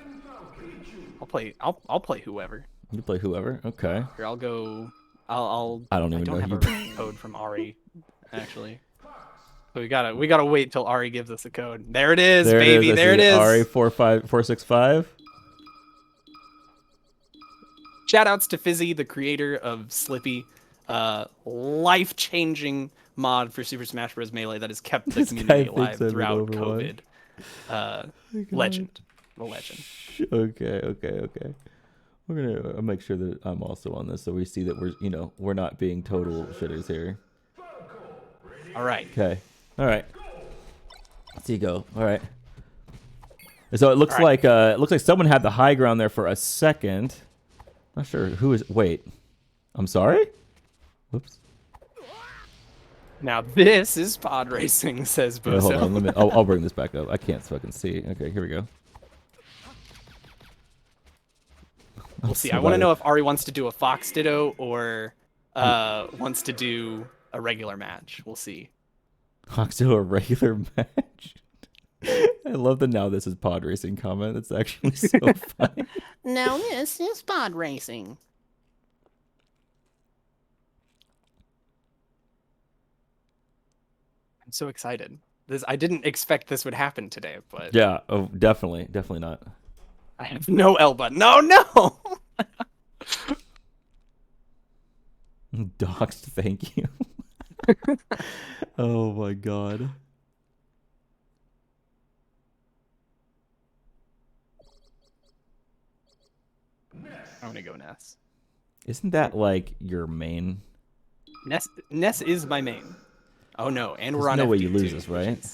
I'll play whoever. You play whoever. Okay. Here, I'll go. I don't even know. I don't have a code from Ari, actually. So we gotta wait till Ari gives us a code. There it is, baby. There it is. Ari 45465. Shout outs to Fizzy, the creator of Slippy, life-changing mod for Super Smash Bros. Melee that has kept the community alive throughout COVID. Legend. the legend. Okay. I'll make sure that I'm also on this, so we see that we're not being total shitters here. All right. Okay. All right. Let's see you go. All right. So it looks All right. like someone had the high ground there for a second. Not sure who is. Wait. I'm sorry. Whoops. Now this is pod racing, says Bozo. Wait, hold on. Let me. I'll bring this back up. I can't fucking see. Okay, here we go. We'll see. I want to know if Ari wants to do a Fox Ditto or wants to do a regular match. We'll see. Fox do a regular match. I love the now this is pod racing comment. It's actually so funny. Now this is pod racing. I'm so excited. I didn't expect this would happen today, but Yeah, oh, definitely not. I have no L button. No. Doxed, thank you. Oh my god. I'm gonna go Ness. Isn't that like your main? Ness is my main. Oh no, and we're on no way FD you lose too, this, right?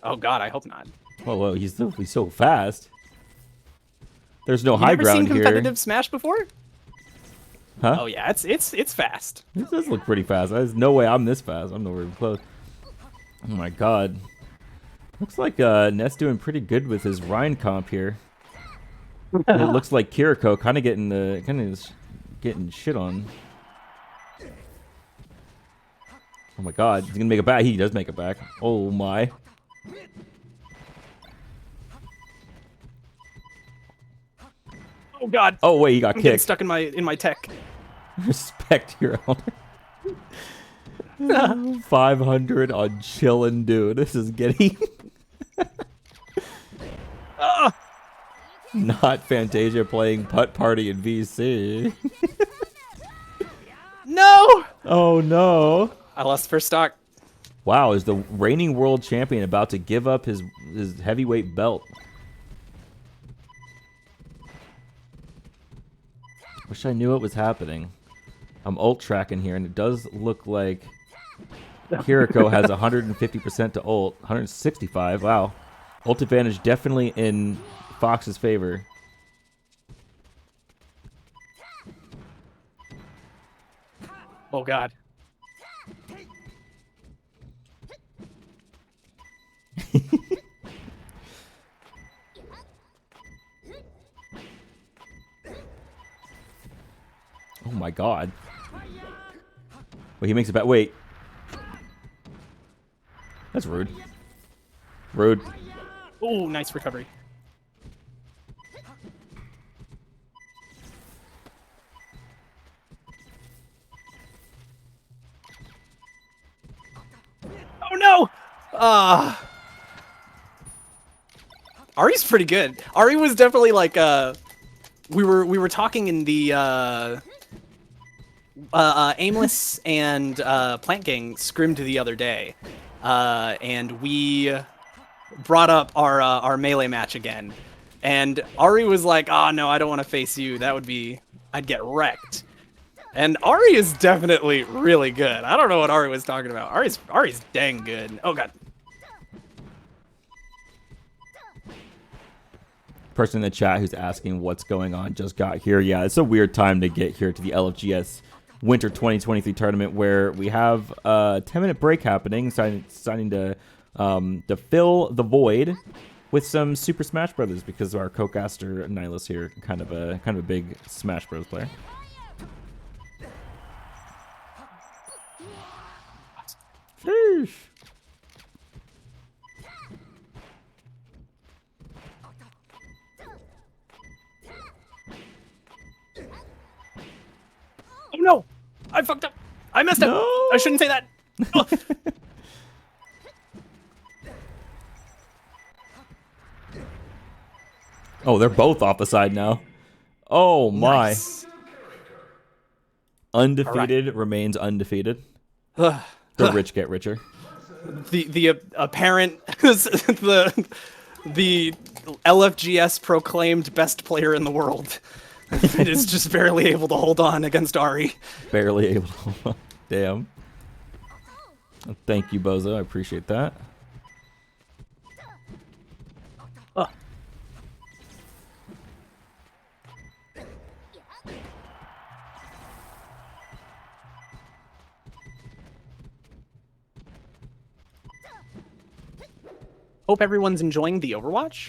Oh god, I hope not. Whoa, he's so fast. There's no high You never ground seen here. competitive Smash before? Huh? Oh yeah, it's fast. This does look pretty fast. There's no way I'm this fast. I'm nowhere even close. Oh my god. Looks like Ness doing pretty good with his Rhine comp here. It looks like Kiriko kind of getting shit on. Oh my god, he's gonna make it back. He does make it back. Oh my. Oh god. Oh wait, he got I'm getting kicked. stuck in my tech. Respect your owner. 500 on chillin', dude. This is getting not Fantasia playing Putt Party in VC. No! Oh no. I lost first stock. Wow, is the reigning world champion about to give up his heavyweight belt? Wish I knew what was happening. I'm ult tracking here, and it does look like Kiriko has 150% to ult. 165, wow. Ult advantage definitely in Fox's favor. Oh god. Oh my god. Wait, he makes it back. Wait. That's rude. Rude. Oh, nice recovery. Oh no! Ari's pretty good. Ari was definitely like we were talking in the Aimless and Plant Gang scrimmed the other day, and we brought up our melee match again, and Ari was like, "Oh no, I don't want to face you. I'd get wrecked." And Ari is definitely really good. I don't know what Ari was talking about. Ari's dang good. Oh god. Person in the chat who's asking what's going on just got here. Yeah, it's a weird time to get here to the LFGS Winter 2023 tournament where we have a 10-minute break happening, signing to fill the void with some Super Smash Brothers because our co-caster Nihilus here, kind of a big Smash Bros player. Sheesh. Oh no! I fucked up. I messed up. I shouldn't say that. Oh, they're both off the side now. Oh my. Nice. Undefeated remains undefeated. The rich get richer. The apparent the the LFGS proclaimed best player in the world that is just barely able to hold on against Ari. Barely able to. Damn. Thank you, Bozo. I appreciate that. Hope everyone's enjoying the Overwatch.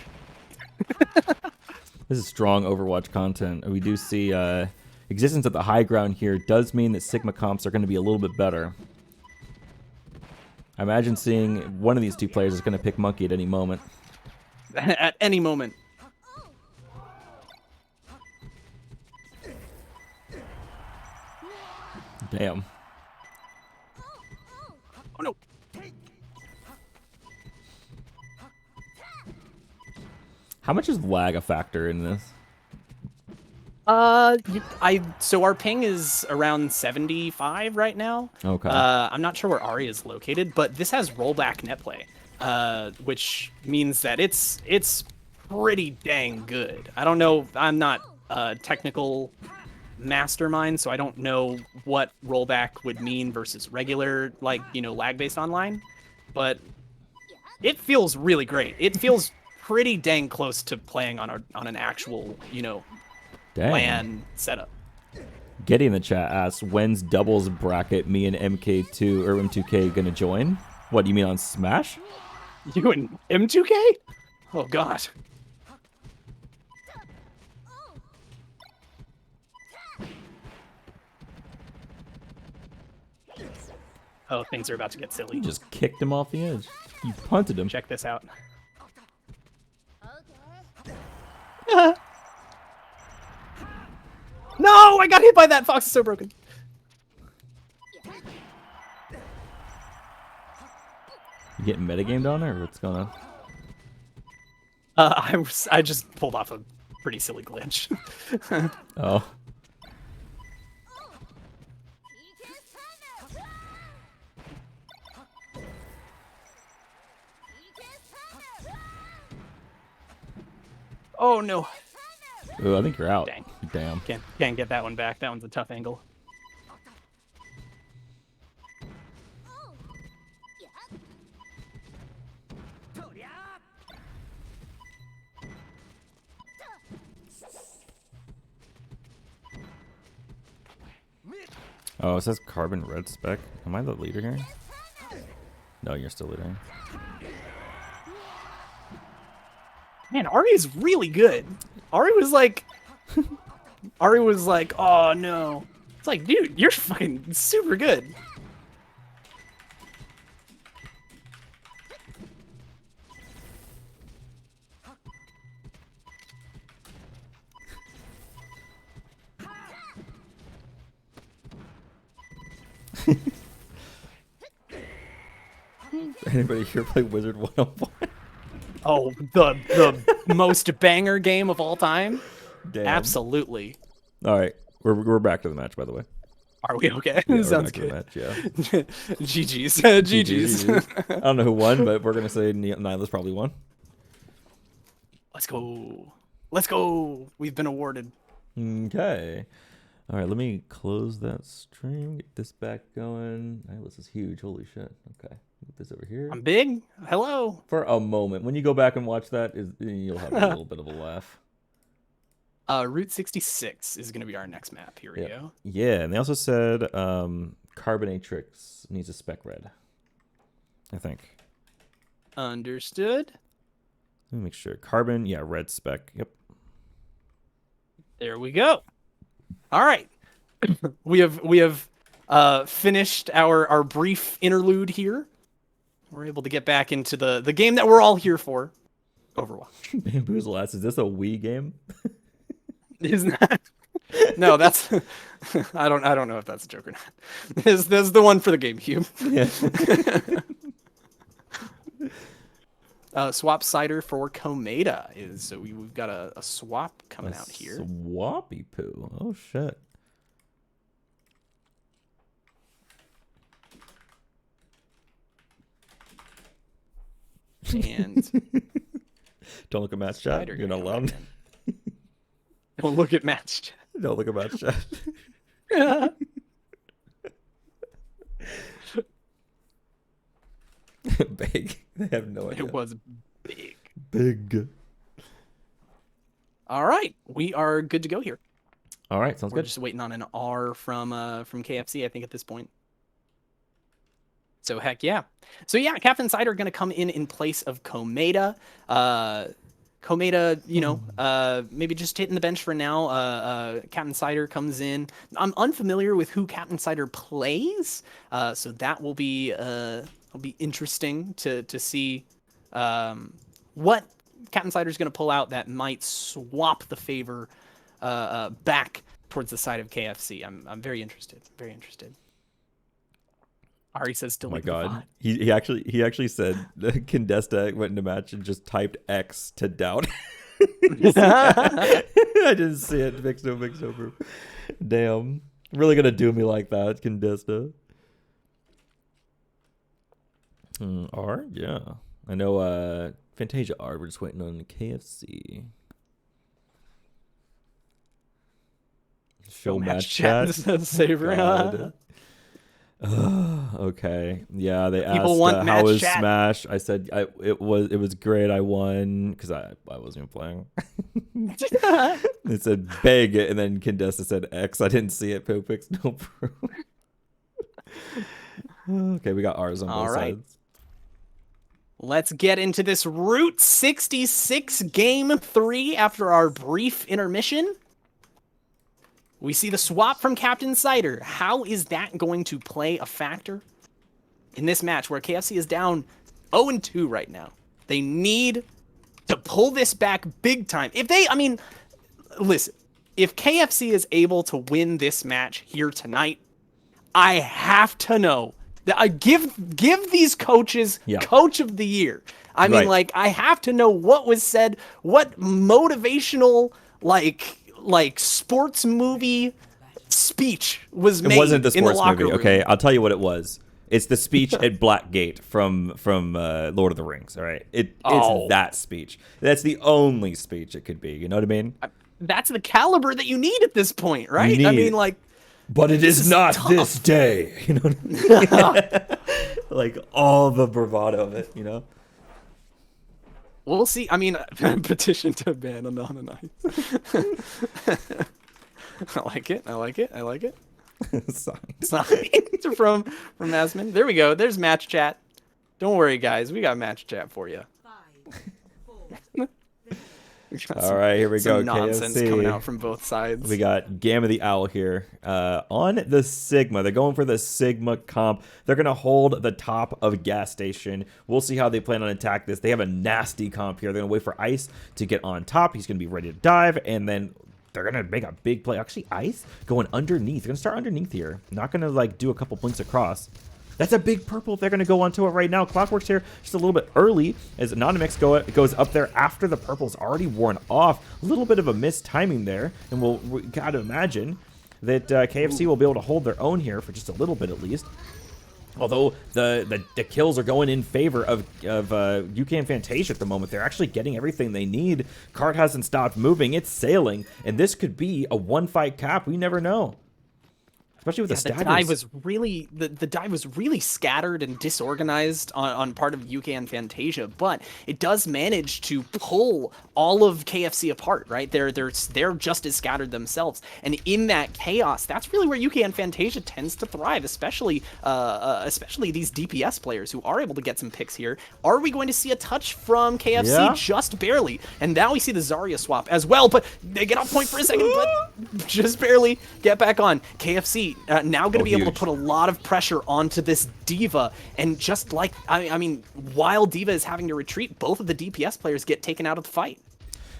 This is strong Overwatch content. We do see existence at the high ground here does mean that Sigma comps are going to be a little bit better. I imagine seeing one of these two players is going to pick Monkey at any moment. At any moment. Damn. Oh no. How much is lag a factor in this? So our ping is around 75 right now. Okay. I'm not sure where Ari is located, but this has rollback net play, which means that it's pretty dang good. I don't know. I'm not a technical mastermind, so I don't know what rollback would mean versus regular, like, lag-based online, but it feels really great. It feels pretty dang close to playing on an actual, Dang. LAN setup. Getty in the chat asks, when's doubles bracket me and MK2 or M2K gonna join? What do you mean on Smash? You and M2K? Oh god. Oh, things are about to get silly. You just kicked him off the edge. You punted him. Check this out. No, I got hit by that. Fox is so broken. You getting metagamed on or what's going on? I just pulled off a pretty silly glitch. Oh. Oh no. Ooh, I think you're out. Dang. Damn. Can't get that one back. That one's a tough angle. Oh, it says Carbon Red Spec. Am I the leader here? No, you're still leading. Man, Ari is really good. Ari was like, oh no. It's like, dude, you're fucking super good. Anybody here play Wizard 101? Oh, the most banger game of all time? Damn. Absolutely. All right, we're back to the match, by the way. Are we okay? Yeah, Sounds we're back to good. the match, yeah. GG's. GG's. I don't know who won, but we're gonna say Nyla's probably won. Let's go. Let's go. We've been awarded. Okay. All right, let me close that stream. Get this back going. Nyla's is huge. Holy shit. Okay, move this over here. I'm big. Hello. For a moment, when you go back and watch that, you'll have a little bit of a laugh. Route 66 is going to be our next map. Here we go. Yeah, and they also said Carbonatrix needs a spec red. I think. Understood. Let me make sure. Carbon, yeah, red spec. Yep. There we go. All right. we have finished our brief interlude here. We're able to get back into the game that we're all here for. Overwatch. Bamboozle asks, is this a Wii game? Isn't that? No, that's I don't know if that's a joke or not. This is the one for the GameCube. Yeah. Swap cider for Komeda is so we've got a swap coming out here. Swappy poo. Oh shit. And Don't look at match chat. Spider You're not game allowed. again. Don't look at match chat. Don't look at match chat. Big. They have no idea. It was big. Big. All right, we are good to go here. All right, sounds We're good. just waiting on an R from KFC, I think, at this point. So heck yeah. So yeah, Captain Cider going to come in place of Komeda. Komeda, you know, maybe just hitting the bench for now. Captain Cider comes in. I'm unfamiliar with who Captain Cider plays, so that will be interesting to see what Captain Cider is going to pull out that might swap the favor back towards the side of KFC. I'm very interested. Very interested. Ari says still. Oh my god, he actually said Condesta went into match and just typed X to down. I didn't see it. Mixed over. Damn, really gonna do me like that, Condesta. R, yeah, I know. Fantasia R. We're just waiting on KFC. Show match chat. Saver. Okay. Yeah, they People asked want how was chat. Smash. I said it was great. I won because I wasn't even playing. It said big, and then Condesta said X. I didn't see it. Popix, no proof. Okay, we got ours on both sides. Let's get into this Route 66 Game 3 after our brief intermission. We see the swap from Captain Cider. How is that going to play a factor in this match where KFC is down 0-2 right now? They need to pull this back big time. Listen, if KFC is able to win this match here tonight, I have to know that I give these coaches Coach of the Year. I mean, I have to know what was said, what motivational, like sports movie speech was made. It wasn't the in sports locker movie. room. Okay, I'll tell you what it was. It's the speech at Blackgate from Lord of the Rings. All right, it's that speech. That's the only speech it could be. You know what I mean? That's the caliber that you need at this point, right? I mean, like. But it is not tough. This day. You know what I mean? Like all the bravado of it. You know. We'll see. I mean, petition to ban Anonymous. I like it. Sign from Asman. There we go. There's match chat. Don't worry, guys. We got match chat for you. 5, 4. All right, here we go. Nonsense KFC. coming out from both sides. We got Gamma the Owl here on the Sigma. They're going for the Sigma comp. They're going to hold the top of gas station. We'll see how they plan on attack this. They have a nasty comp here. They're going to wait for Ice to get on top. He's going to be ready to dive, and then they're going to make a big play. Actually, Ice going underneath. They're going to start underneath here. Not going to do a couple blinks across. That's a big purple. They're going to go onto it right now. Clockwork's here just a little bit early as Anonymous goes up there after the purple's already worn off. A little bit of a missed timing there. And we got to imagine that KFC will be able to hold their own here for just a little bit at least. Although the kills are going in favor of UKN Fantasia at the moment. They're actually getting everything they need. Cart hasn't stopped moving. It's sailing. And this could be a one-fight cap. We never know. Especially with the staggers. The dive was really scattered and disorganized on part of UKN Fantasia, but it does manage to pull all of KFC apart, right? They're just as scattered themselves, and in that chaos, that's really where UKN Fantasia tends to thrive, especially these DPS players who are able to get some picks here. Are we going to see a touch from KFC? Yeah. Just barely, and now we see the Zarya swap as well, but they get off point for a second, but just barely get back on. KFC now going to be able to put a lot of pressure onto this D.Va, and just like, I mean, while D.Va is having to retreat, both of the DPS players get taken out of the fight.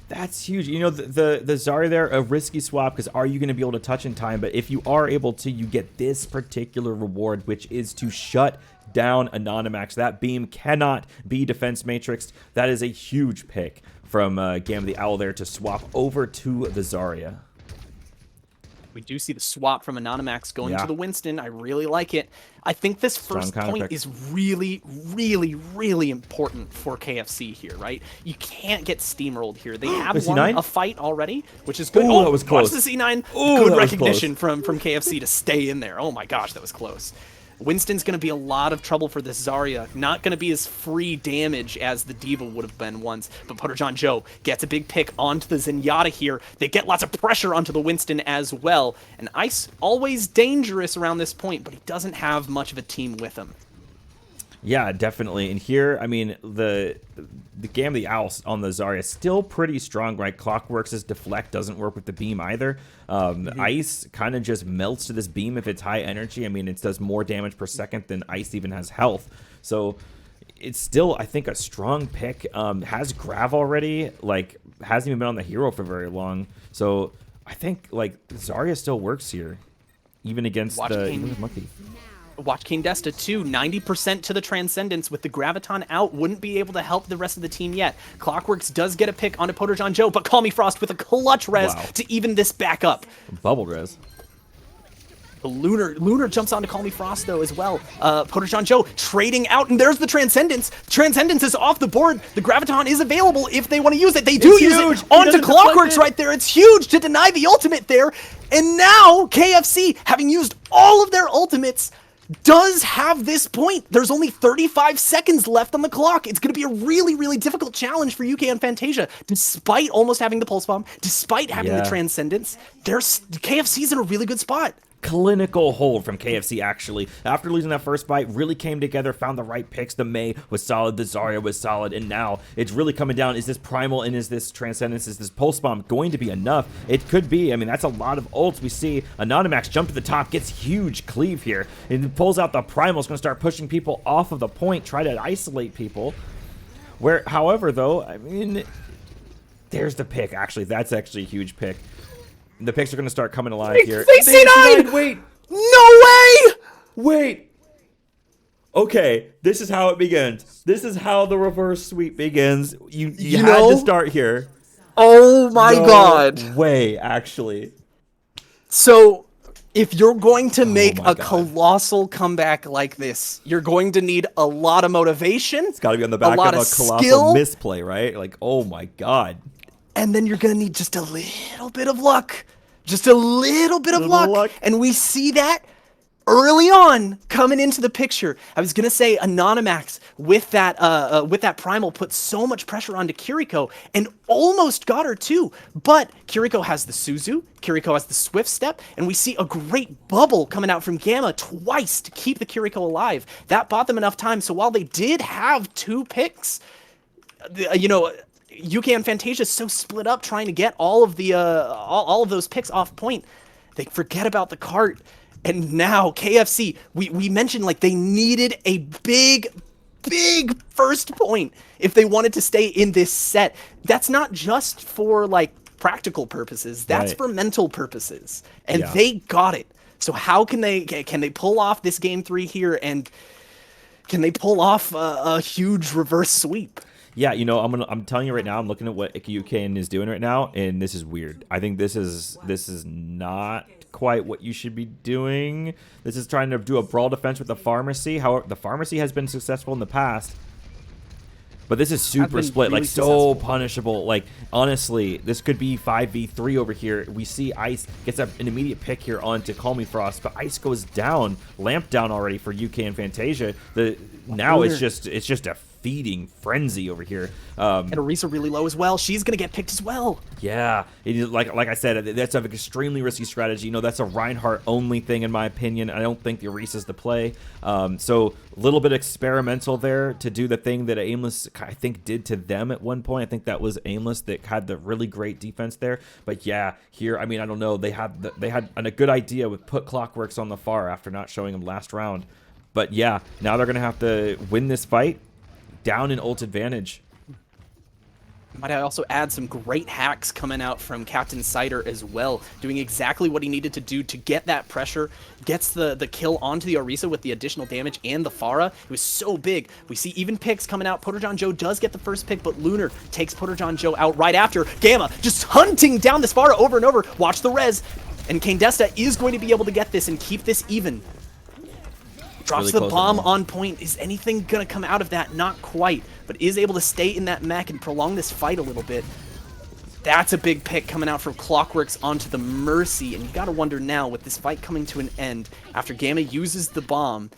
That's huge. You know, the Zarya there, a risky swap, because are you going to be able to touch in time? But if you are able to, you get this particular reward, which is to shut down Anonymax. That beam cannot be defense matrixed. That is a huge pick from Gamma the Owl there to swap over to the Zarya. We do see the swap from Anonymax going Yeah. to the Winston. I really like it. I think this first counter point pick. is really, really, really important for KFC here, right? You can't get steamrolled here. They have Wait, won C9? a fight already, which is good. Ooh, that was close. Watch the C9. Ooh, Good that was recognition from KFC to stay in there. Oh my gosh, that was close. Winston's going to be a lot of trouble for this Zarya. Not going to be as free damage as the Diva would have been once. But Putter Joe gets a big pick onto the Zenyatta here. They get lots of pressure onto the Winston as well. And Ice, always dangerous around this point, but he doesn't have much of a team with him. Yeah, definitely. And here, I mean, the Game of the Owl on the Zarya is still pretty strong, right? Clockworks' deflect doesn't work with the beam either. Ice kind of just melts to this beam if it's high energy. I mean, it does more damage per second than Ice even has health. So it's still, I think, a strong pick. Has Grav already, like, hasn't even been on the hero for very long. So I think, like, Zarya still works here, even against the Monkey. Watch King Desta too, 90% to the Transcendence with the Graviton out, wouldn't be able to help the rest of the team yet. Clockworks does get a pick onto Putter Joe, but Call Me Frost with a clutch res to even this back up. Bubble res. Lunar jumps onto Call Me Frost though as well. Putter Joe trading out, and there's the Transcendence. Transcendence is off the board. The Graviton is available if they want to use it. They do use it onto Clockworks right there. It's huge to deny the ultimate there. And now KFC, having used all of their ultimates, does have this point. There's only 35 seconds left on the clock. It's going to be a really, really difficult challenge for UKN Fantasia. Despite almost having the Pulse Bomb, despite having the Transcendence, KFC's in a really good spot. Clinical hold from KFC, actually. After losing that first fight, really came together, found the right picks. The Mei was solid, the Zarya was solid, and now it's really coming down. Is this Primal and is this Transcendence, is this Pulse Bomb going to be enough? It could be. I mean, that's a lot of ults. We see Anonymax jump to the top, gets huge cleave here, and pulls out the Primal. Is going to start pushing people off of the point, try to isolate people. However, though, I mean, there's the pick. Actually, that's actually a huge pick. The picks are going to start coming alive here. They C9! Wait. No way! Wait. Okay, this is how it begins. This is how the reverse sweep begins. You had to start here. Oh my god. Way, actually. So, if you're going to make a colossal comeback like this, you're going to need a lot of motivation. It's got to be on the back of a colossal misplay, right? Like, oh my god. And then you're going to need just a little bit of luck. Just a little bit of luck. And we see that early on coming into the picture. I was going to say Anonymax with that Primal put so much pressure onto Kiriko and almost got her too. But Kiriko has the Suzu, Kiriko has the Swift Step, and we see a great bubble coming out from Gamma twice to keep the Kiriko alive. That bought them enough time. So while they did have two picks, UKN Fantasia is so split up trying to get all of the all of those picks off point. They forget about the cart. And now KFC, we mentioned like they needed a big first point if they wanted to stay in this set. That's not just for like practical purposes. That's for mental purposes. And they got it. So how can they pull off this game 3 here, and can they pull off a huge reverse sweep? Yeah, I'm telling you right now, I'm looking at what UKN is doing right now, and this is weird. I think this is not quite what you should be doing. This is trying to do a brawl defense with the Pharmacy. However, the Pharmacy has been successful in the past, but this is super split, really so punishable. Like, honestly, this could be 5v3 over here. We see Ice gets an immediate pick here onto Call Me Frost, but Ice goes down, lamp down already for UKN Fantasia. Now it's just a feeding frenzy over here. And Orisa really low as well. She's gonna get picked as well. Yeah, it is, like I said, that's an extremely risky strategy. That's a Reinhardt only thing in my opinion. I don't think the Orisa's the play. So a little bit experimental there to do the thing that Aimless I think did to them at one point. I think that was Aimless that had the really great defense there. But yeah, here, I mean, I don't know. They had a good idea with put Clockworks on the far after not showing them last round. But yeah, now they're gonna have to win this fight down in ult advantage. Might I also add some great hacks coming out from Captain Cider as well, doing exactly what he needed to do to get that pressure, gets the kill onto the Orisa with the additional damage and the Pharah. It was so big. We see even picks coming out. Putter Joe does get the first pick, but Lunar takes Putter Joe out right after. Gamma just hunting down this Pharah over and over. Watch the res. And Kandesta is going to be able to get this and keep this even. Drops really the close bomb right now. on point. Is anything going to come out of that? Not quite, but is able to stay in that mech and prolong this fight a little bit. That's a big pick coming out from Clockworks onto the Mercy, and you got to wonder now, with this fight coming to an end, after Gamma uses the bomb,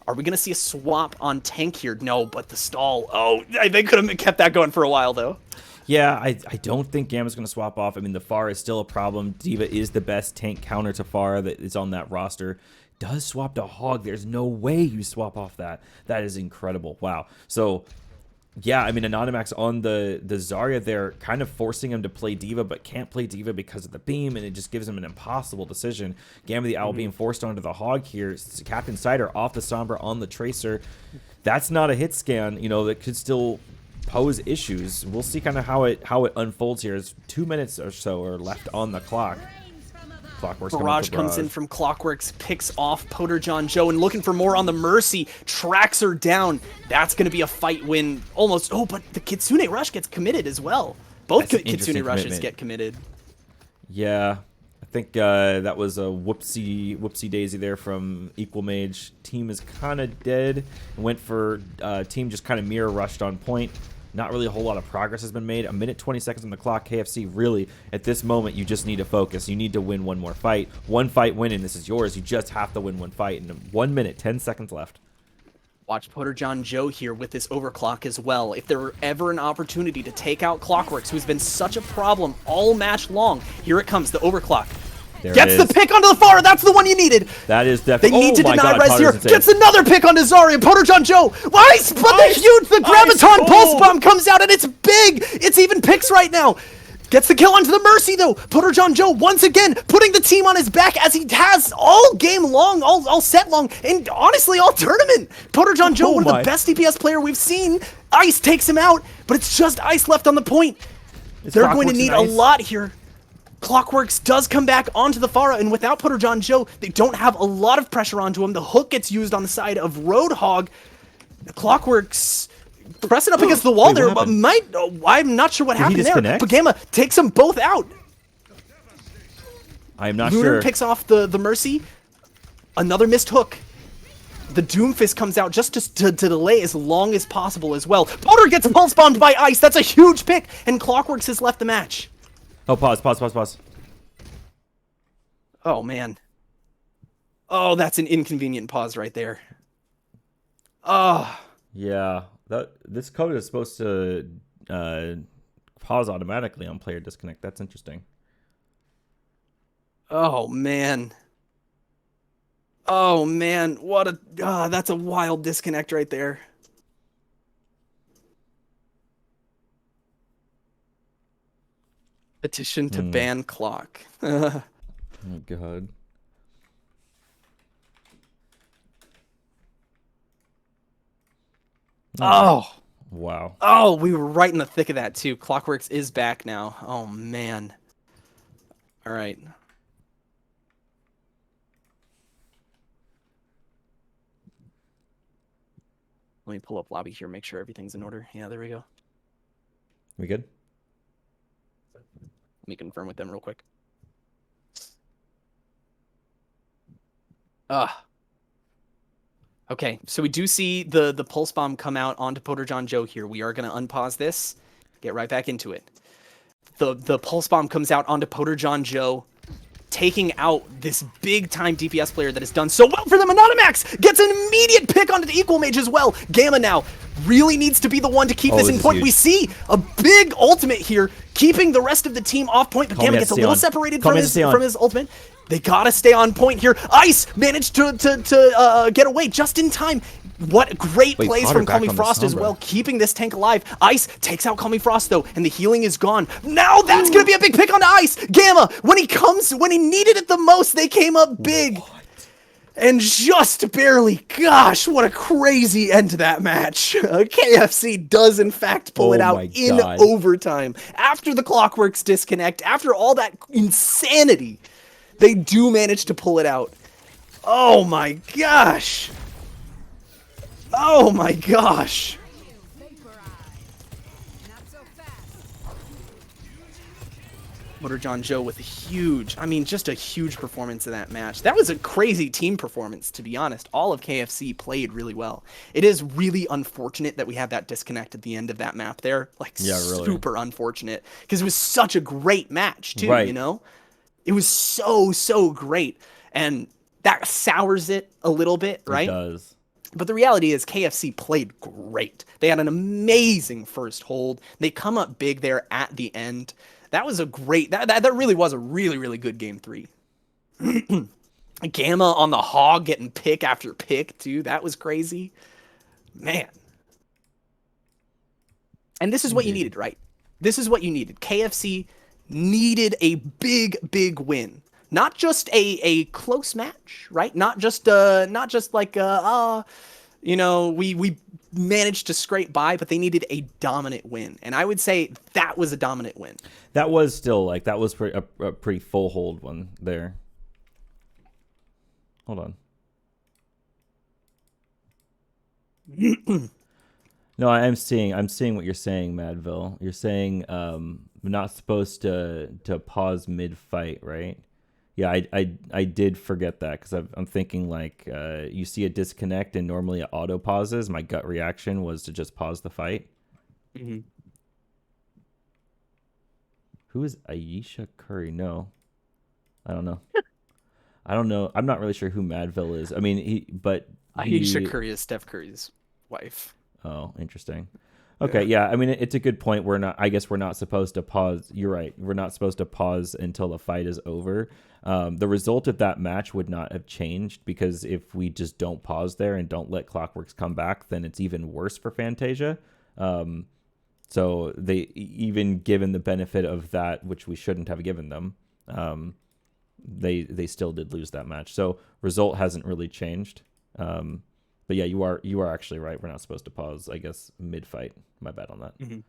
are we going to see a swap on tank here? No, but the stall. Oh, they could have kept that going for a while, though. Yeah, I don't think Gamma's going to swap off. I mean, the Pharah is still a problem. D.Va is the best tank counter to Pharah that is on that roster. Does swap to Hog. There's no way you swap off that. That is incredible. Wow. So, yeah, I mean, Anonymax on the Zarya there, kind of forcing him to play D.Va, but can't play D.Va because of the beam, and it just gives him an impossible decision. Gamma the Owl being forced onto the Hog here. Captain Cider off the Sombra on the Tracer. That's not a hit scan, you know, that could still pose issues. We'll see kind of how it unfolds here. It's 2 minutes or so are left on the clock. Clockworks Barrage comes in from Clockworks, picks off Poter John Joe, and looking for more on the Mercy, tracks her down. That's going to be a fight win almost. Oh, but the Kitsune Rush gets committed as well. Both Kitsune Rushes get committed. Yeah, I think that was a whoopsie daisy there from Equal Mage. Team is kind of dead. Went for team just kind of mirror rushed on point. Not really a whole lot of progress has been made. A minute 20 seconds on the clock. KFC, really, at this moment, you just need to focus. You need to win one more fight. One fight win, and this is yours. You just have to win one fight. And 1 minute, 10 seconds left. Watch Poter John Joe here with this overclock as well. If there were ever an opportunity to take out Clockworks, who's been such a problem all match long, here it comes, the overclock. There Gets the pick onto the Pharah. That's the one you needed. That is definitely. They need to deny res here. Insane. Gets another pick onto Zarya. Poter John Joe. Ice, but the Graviton Pulse Bomb comes out, and it's big. It's even picks right now. Gets the kill onto the Mercy, though. Poter John Joe, once again, putting the team on his back as he has all game long, all set long, and honestly, all tournament. Poter John Joe, one of the best DPS player we've seen. Ice takes him out, but it's just Ice left on the point. They're going to need a lot here. Clockworks does come back onto the Pharah, and without Poter John Joe, they don't have a lot of pressure onto him. The hook gets used on the side of Roadhog. Clockworks pressing up against the wall there, but I'm not sure what happened there. But Gamma takes them both out. I'm not Lunar sure. picks off the Mercy. Another missed hook. The Doomfist comes out just to delay as long as possible as well. Poter gets pulse bombed by Ice. That's a huge pick, and Clockworks has left the match. Oh, pause. Oh, man. Oh, that's an inconvenient pause right there. Oh. Yeah, this code is supposed to pause automatically on player disconnect. That's interesting. Oh, man. Oh, man. What a... that's a wild disconnect right there. Petition to ban clock. Oh, God. Oh. Wow. Oh, we were right in the thick of that, too. Clockworks is back now. Oh, man. All right. Let me pull up lobby here, make sure everything's in order. Yeah, there we go. We good? Let me confirm with them real quick. Okay, so we do see the pulse bomb come out onto Poter John Joe here. We are going to unpause this, get right back into it. The pulse bomb comes out onto Poter John Joe, taking out this big-time DPS player that has done so well for them. Anonymax gets an immediate pick onto the Equal Mage as well. Gamma now really needs to be the one to keep this in point. We see a big ultimate here, keeping the rest of the team off point, but Gamma gets a little separated from his ultimate. They gotta stay on point here. Ice managed to get away just in time. What great plays from Calmy Frost as well, keeping this tank alive. Ice takes out Calmy Frost though, and the healing is gone. Now that's gonna be a big pick on Ice. Gamma, when he needed it the most, they came up big. And just barely. Gosh, what a crazy end to that match. KFC does in fact pull it out in overtime. After the Clockworks disconnect, after all that insanity, they do manage to pull it out. Oh my gosh. Oh my gosh. Motor John Joe with a huge, I mean, just a huge performance in that match. That was a crazy team performance, to be honest. All of KFC played really well. It is really unfortunate that we had that disconnect at the end of that map there. Like, Yeah, really. super unfortunate. Because it was such a great match, too, Right. you know? It was so great. And that sours it a little bit, right? It does. But the reality is KFC played great. They had an amazing first hold. They come up big there at the end. That was a great, that really was a really good game 3. Gamma on the hog getting pick after pick, too. That was crazy. Man. And this is what you needed, right? This is what you needed. KFC needed a big win. Not just a close match, right? Not just like we managed to scrape by, but they needed a dominant win. And I would say that was a dominant win. That was still like that was a pretty full hold one there. Hold on. No, I'm seeing what you're saying, Madville. You're saying we're not supposed to pause mid fight, right? Yeah, I did forget that because I'm thinking like you see a disconnect and normally it auto pauses. My gut reaction was to just pause the fight. Mm-hmm. Who is Aisha Curry? No, I don't know. I don't know. I'm not really sure who Madville is. I mean, Aisha Curry is Steph Curry's wife. Oh, interesting. Okay, yeah. I mean, it's a good point. I guess we're not supposed to pause. You're right. We're not supposed to pause until the fight is over. The result of that match would not have changed because if we just don't pause there and don't let Clockworks come back, then it's even worse for Fantasia. So they, even given the benefit of that, which we shouldn't have given them, they still did lose that match. So result hasn't really changed. But yeah, you are actually right. We're not supposed to pause, I guess, mid-fight. My bad on that. Mm-hmm.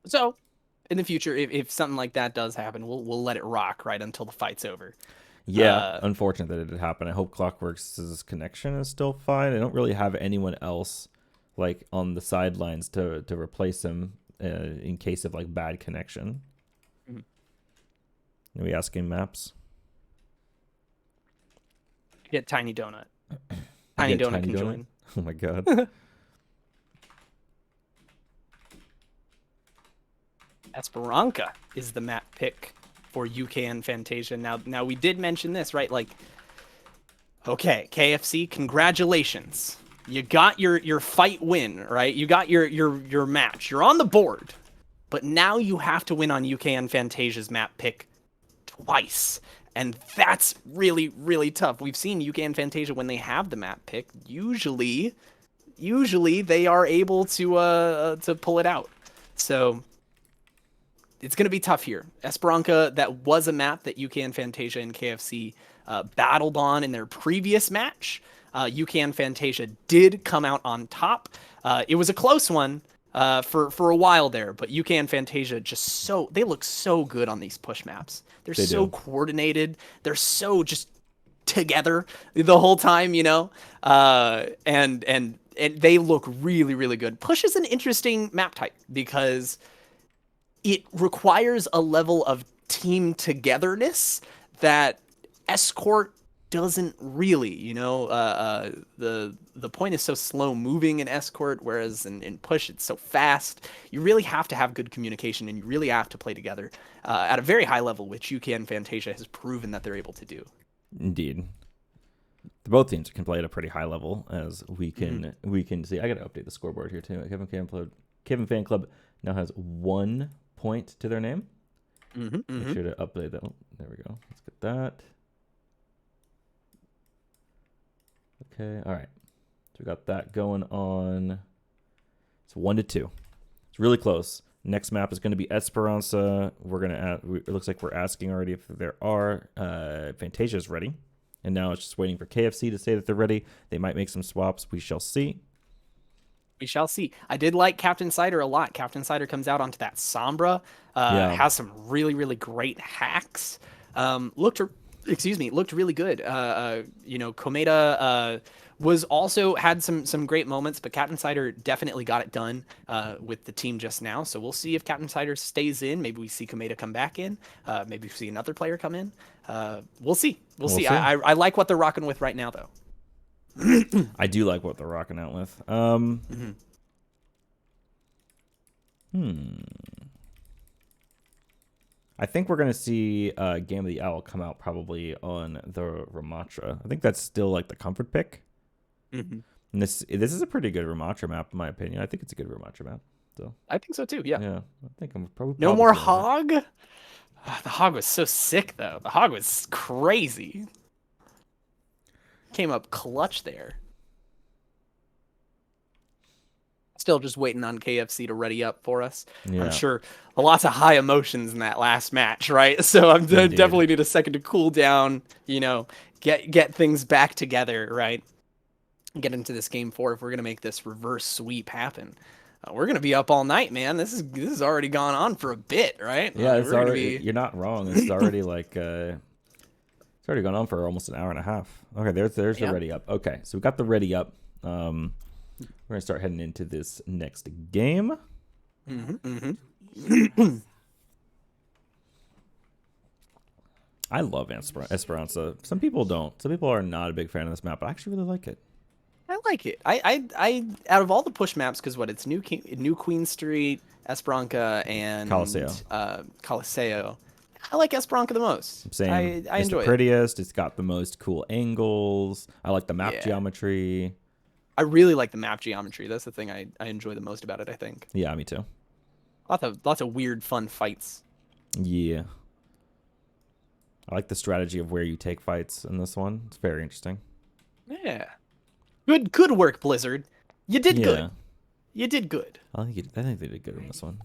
So, in the future, if something like that does happen, we'll let it rock right until the fight's over. Yeah, unfortunate that it did happen. I hope Clockworks' connection is still fine. I don't really have anyone else like on the sidelines to replace him in case of like bad connection. Mm-hmm. Are we asking maps? Get Tiny Donut. Tiny Donut can join. Oh my god. Esperanca is the map pick for UKN Fantasia. Now we did mention this, right? Like, okay, KFC, congratulations. You got your fight win, right? You got your match. You're on the board. But now you have to win on UKN Fantasia's map pick twice. And that's really tough. We've seen UKN Fantasia when they have the map pick, usually they are able to pull it out. So it's going to be tough here. Esperanca, that was a map that UKN Fantasia and KFC battled on in their previous match. UKN Fantasia did come out on top. It was a close one for a while there, but UKN Fantasia they look so good on these push maps. They're so coordinated. They're so just together the whole time, you know? And they look really good. Push is an interesting map type because it requires a level of team togetherness that Escort doesn't really, you know. The point is so slow moving in Escort, whereas in Push it's so fast. You really have to have good communication and you really have to play together at a very high level, which UKN Fantasia has proven that they're able to do. Indeed. Both teams can play at a pretty high level, as we can see. I got to update the scoreboard here too. Kevin Fan Club now has 1 point to their name. Make sure to update that. There we go. Let's get that. Okay, all right. So we got that going on. It's 1-2. It's really close. Next map is going to be Esperanza. It looks like we're asking already if there are. Fantasia's ready, and now it's just waiting for KFC to say that they're ready. They might make some swaps. We shall see. We shall see. I did like Captain Cider a lot. Captain Cider comes out onto that Sombra. Has some really great hacks. Looked excuse me, looked really good. Komeda was also had some great moments, but Captain Cider definitely got it done with the team just now. So we'll see if Captain Cider stays in. Maybe we see Komeda come back in. Maybe we see another player come in. We'll see. We'll see. I like what they're rocking with right now, though. I do like what they're rocking out with. I think we're going to see Game of the Owl come out probably on the Ramatra. I think that's still like the comfort pick. And this is a pretty good Ramatra map, in my opinion. I think it's a good Ramatra map. So I think so, too. Yeah. Yeah. I think I'm probably No more Hog? The Hog was so sick, though. The Hog was crazy. Came up clutch there. Still just waiting on KFC to ready up for us. Yeah. I'm sure lots of high emotions in that last match, right? So I'm definitely need a second to cool down, get things back together, right? Get into this game 4 if we're gonna make this reverse sweep happen. We're gonna be up all night, man. This is already gone on for a bit, right? Yeah, it's already. You're not wrong. It's already like it's already gone on for almost an hour and a half. Okay, there's the ready up. Okay, so we got the ready up. We're gonna start heading into this next game. I love Esperanza. Some people don't. Some people are not a big fan of this map, but I actually really like it. I like it. I out of all the push maps, because it's New Queen Street, Esperanza, and Coliseo. I like Esperanza the most. I'm saying I enjoy the prettiest. It's got the most cool angles. I like the map geometry. I really like the map geometry. That's the thing I enjoy the most about it, I think. Yeah, me too. Lots of weird, fun fights. Yeah. I like the strategy of where you take fights in this one. It's very interesting. Yeah. Good work, Blizzard. You did good. You did good. I think they did good in this one.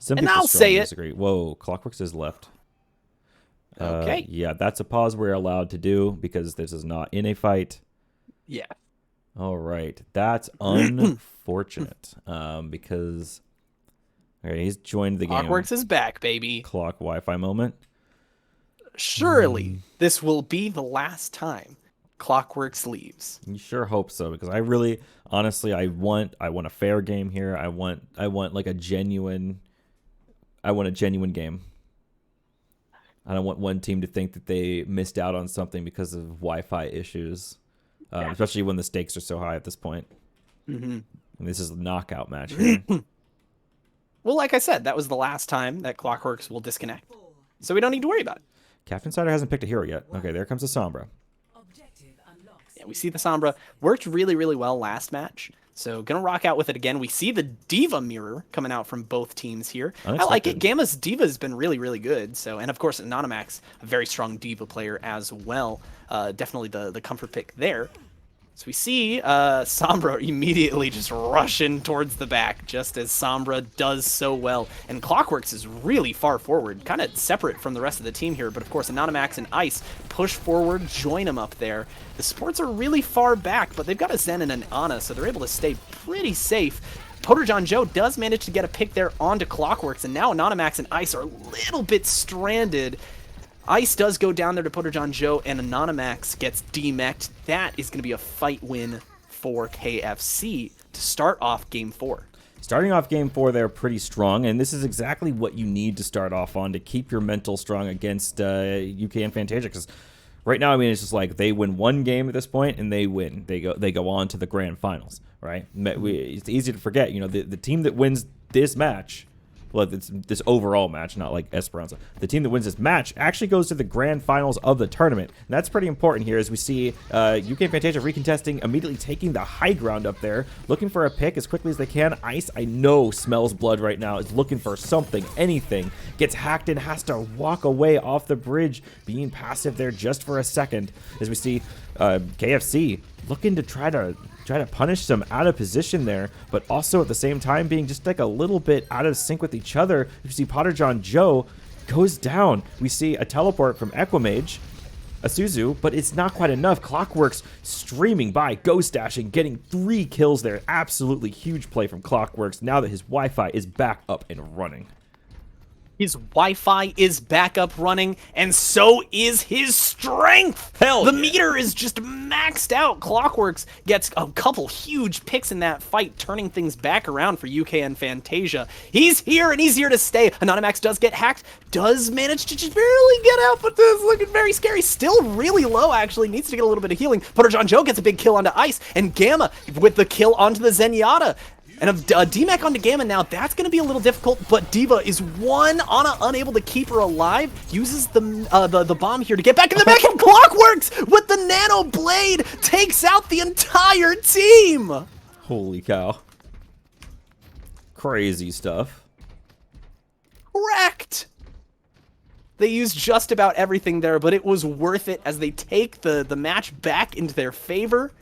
And I'll say it. Disagree. Whoa, Clockworks is left. Okay. Yeah, that's a pause we're allowed to do because this is not in a fight. Yeah. All right. That's unfortunate because he's joined the game. Clockworks is back, baby. Clock Wi-Fi moment. Surely this will be the last time Clockworks leaves. You sure hope so, because I really, honestly, I want a fair game here. I want like a genuine game. I don't want one team to think that they missed out on something because of Wi-Fi issues, especially when the stakes are so high at this point. And this is a knockout match here. Well, like I said, that was the last time that Clockworks will disconnect, so we don't need to worry about it. Captain Cider hasn't picked a hero yet. Okay, there comes the Sombra. Yeah, we see the Sombra worked really, really well last match. So gonna rock out with it again. We see the Diva mirror coming out from both teams here. I like it. Gamma's Diva has been really, really good. So, and of course, Anonymax, a very strong Diva player as well. Definitely the comfort pick there. So we see Sombra immediately just rushing towards the back, just as Sombra does so well. And Clockworks is really far forward, kind of separate from the rest of the team here. But of course, Anonymax and Ice push forward, join him up there. The Sports are really far back, but they've got a Zen and an Ana, so they're able to stay pretty safe. Potter John Joe does manage to get a pick there onto Clockworks, and now Anonymax and Ice are a little bit stranded. Ice does go down there to Potter John Joe, and Anonymax gets demeched. That is going to be a fight win for KFC to start off Game 4. Starting off Game 4, they're pretty strong, and this is exactly what you need to start off on to keep your mental strong against UKN Fantasia. Because right now, I mean, it's just like they win one game at this point, and they win. They go on to the grand finals, right? It's easy to forget, the team that wins this match. Well, it's this overall match, not like Esperanza. The team that wins this match actually goes to the grand finals of the tournament. And that's pretty important here as we see UK Fantasia recontesting, immediately taking the high ground up there, looking for a pick as quickly as they can. Ice, I know, smells blood right now, is looking for something, anything. Gets hacked and has to walk away off the bridge, being passive there just for a second. As we see KFC looking to try to punish some out of position there, but also at the same time being just like a little bit out of sync with each other. You see Potter John Joe goes down. We see a teleport from Equimage, a Suzu, but it's not quite enough. Clockworks streaming by, ghost dashing, getting 3 kills there. Absolutely huge play from Clockworks now that his Wi-Fi is back up and running. His Wi-Fi is back up running, and so is his strength. Hell the yeah. meter is just maxed out. Clockworks gets a couple huge picks in that fight, turning things back around for UKN Fantasia. He's here, and he's here to stay. Anonymax does get hacked, does manage to just barely get out, but this is looking very scary. Still really low, actually. Needs to get a little bit of healing. Putter John Joe gets a big kill onto Ice, and Gamma with the kill onto the Zenyatta. And a DMAC onto Gamma now, that's going to be a little difficult, but D.Va is one. Ana unable to keep her alive, uses the bomb here to get back in the back, and Clockworks with the Nano Blade takes out the entire team! Holy cow. Crazy stuff. Correct! They used just about everything there, but it was worth it as they take the match back into their favor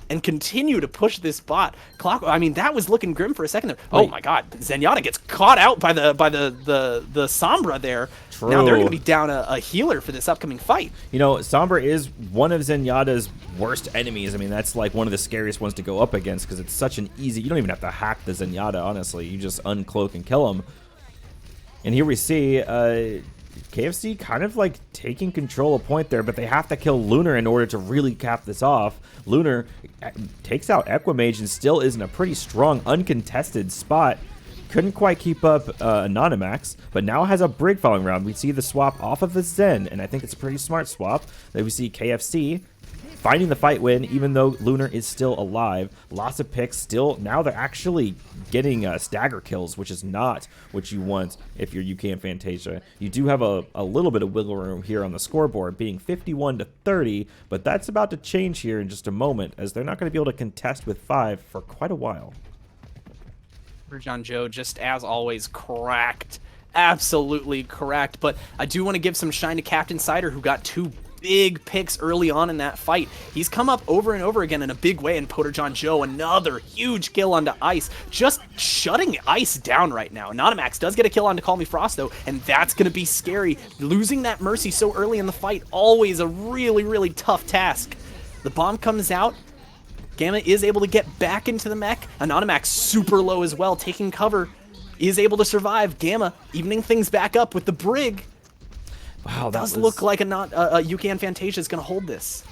and continue to push this bot. I mean, that was looking grim for a second there. Wait. Oh my god, Zenyatta gets caught out by the Sombra there. True. Now they're going to be down a healer for this upcoming fight. You know, Sombra is one of Zenyatta's worst enemies. I mean, that's like one of the scariest ones to go up against because it's such an easy... You don't even have to hack the Zenyatta, honestly. You just uncloak and kill him. And here we see KFC kind of like taking control of point there, but they have to kill Lunar in order to really cap this off. Lunar takes out Equimage and still is in a pretty strong, uncontested spot. Couldn't quite keep up Anonymax, but now has a Brig following around. We see the swap off of the Zen, and I think it's a pretty smart swap. Then we see KFC finding the fight win, even though Lunar is still alive. Lots of picks still. Now they're actually getting stagger kills, which is not what you want if you're UKN Fantasia. You do have a little bit of wiggle room here on the scoreboard, being 51-30, but that's about to change here in just a moment, as they're not going to be able to contest with 5 for quite a while. John Joe, just as always, cracked. Absolutely correct. But I do want to give some shine to Captain Cider, who got 2 big picks early on in that fight. He's come up over and over again in a big way, and Putter John Joe, another huge kill onto Ice, just shutting Ice down right now. Anonymax does get a kill onto Call Me Frost, though, and that's going to be scary. Losing that Mercy so early in the fight, always a really, really tough task. The bomb comes out. Gamma is able to get back into the mech. Anonymax super low as well, taking cover, is able to survive. Gamma evening things back up with the Brig. Wow, that does look like a UKN Fantasia is going to hold this.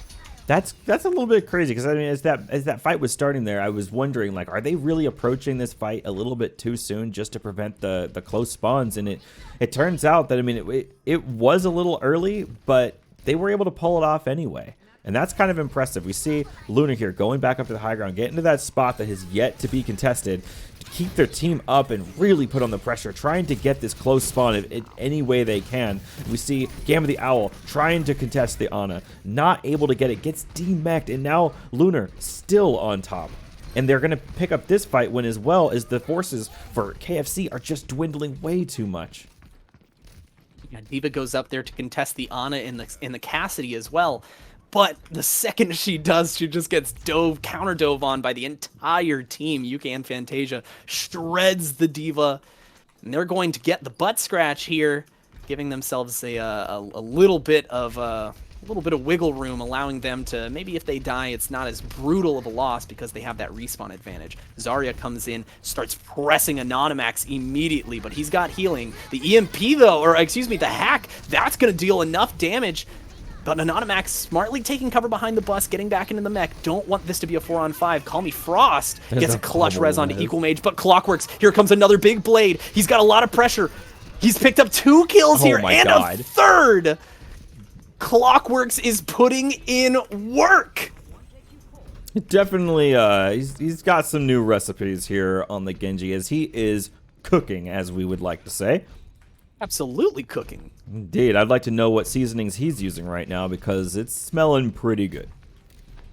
That's a little bit crazy because I mean, as that fight was starting there, I was wondering like, are they really approaching this fight a little bit too soon just to prevent the close spawns? And it turns out that I mean it was a little early, but they were able to pull it off anyway. And that's kind of impressive. We see Lunar here going back up to the high ground, getting to that spot that has yet to be contested, to keep their team up and really put on the pressure, trying to get this close spawn in any way they can. We see Gamma the Owl trying to contest the Ana, not able to get it, gets demeched, and now Lunar still on top. And they're going to pick up this fight win as well, as the forces for KFC are just dwindling way too much. Yeah, D.Va goes up there to contest the Ana in the Cassidy as well. But the second she does, she just gets counter dove on by the entire team. UKN Fantasia shreds the D.Va, and they're going to get the butt scratch here, giving themselves a little bit of wiggle room, allowing them to, maybe if they die, it's not as brutal of a loss because they have that respawn advantage. Zarya comes in, starts pressing Anonymax immediately, but he's got healing. The EMP though, or excuse me, the hack, that's going to deal enough damage. But Anonymax smartly taking cover behind the bus, getting back into the mech. Don't want this to be a 4-on-5. Call Me Frost gets a clutch res onto Equimage, but Clockworks, here comes another big blade. He's got a lot of pressure. He's picked up 2 kills here and a third. Clockworks is putting in work. Definitely, he's got some new recipes here on the Genji, as he is cooking, as we would like to say. Absolutely cooking. Indeed. I'd like to know what seasonings he's using right now, because it's smelling pretty good.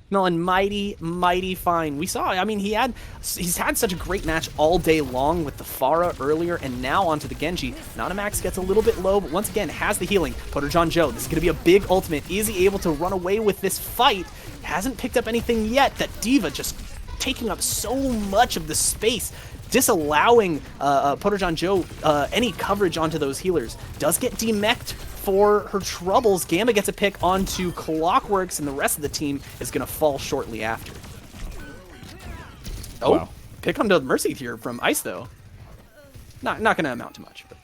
Smelling mighty, mighty fine. We saw, I mean, he's had such a great match all day long with the Pharah earlier, and now onto the Genji. Anonymax gets a little bit low, but once again has the healing. Putter John Joe, this is going to be a big ultimate. Is he able to run away with this fight? Hasn't picked up anything yet. That D.Va just taking up so much of the space, disallowing Putter John Joe any coverage onto those healers. Does get demeched for her troubles. Gamma gets a pick onto Clockworks, and the rest of the team is going to fall shortly after. Oh, wow. Pick onto Mercy here from Ice, though. Not going to amount to much. But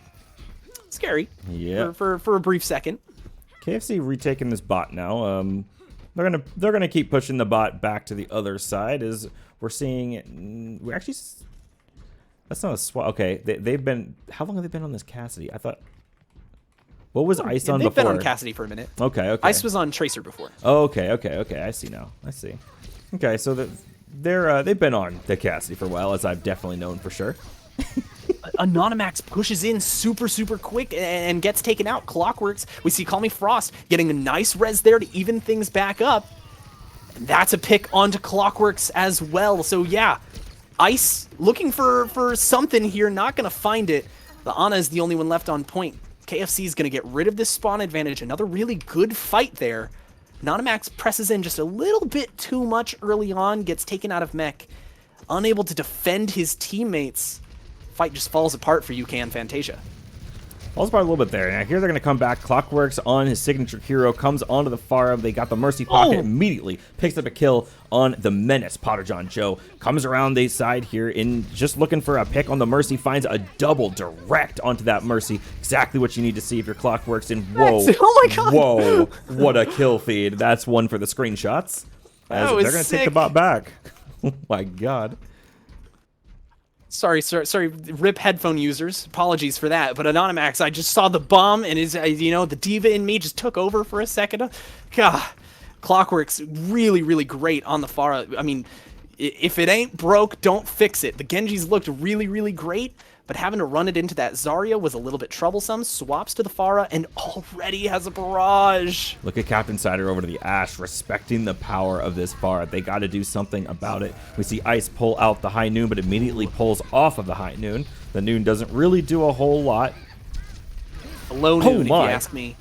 scary. Yeah. For a brief second. KFC retaking this bot now. They're gonna keep pushing the bot back to the other side as we're seeing. We actually. That's not a swap. Okay, they've been. How long have they been on this Cassidy? I thought. What was Ice on They've before? been on Cassidy for a minute. Okay. Ice was on Tracer before. Oh, okay. I see now. I see. Okay, so they've been on the Cassidy for a while, as I've definitely known for sure. Anonymax pushes in super quick and gets taken out. Clockworks, we see Call Me Frost getting a nice res there to even things back up. And that's a pick onto Clockworks as well. So yeah, Ice looking for something here, not going to find it. The Ana is the only one left on point. KFC is going to get rid of this spawn advantage. Another really good fight there. Anonymax presses in just a little bit too much early on, gets taken out of mech. Unable to defend his teammates. Fight just falls apart for UKN Fantasia. Falls apart a little bit there. Now here they're going to come back. Clockworks on his signature hero comes onto the Pharah. They got the Mercy pocket immediately. Picks up a kill on the Menace. Potter John Joe comes around the side here in just looking for a pick on the Mercy. Finds a double direct onto that Mercy. Exactly what you need to see if your Clockworks. And whoa, oh my god, whoa, what a kill feed. That's one for the screenshots. As they're going to take the bot back. Oh my god. Sorry, rip headphone users. Apologies for that. But Anonymax, I just saw the bomb and the diva in me just took over for a second. God, Clockworks really great on the Pharah. I mean, if it ain't broke, don't fix it. The Genji's looked really great, but having to run it into that Zarya was a little bit troublesome. Swaps to the Pharah and already has a barrage. Look at Captain Cider over to the Ashe, respecting the power of this Pharah. They got to do something about it. We see Ice pull out the High Noon, but immediately pulls off of the High Noon. The Noon doesn't really do a whole lot. A low Noon, if you ask me.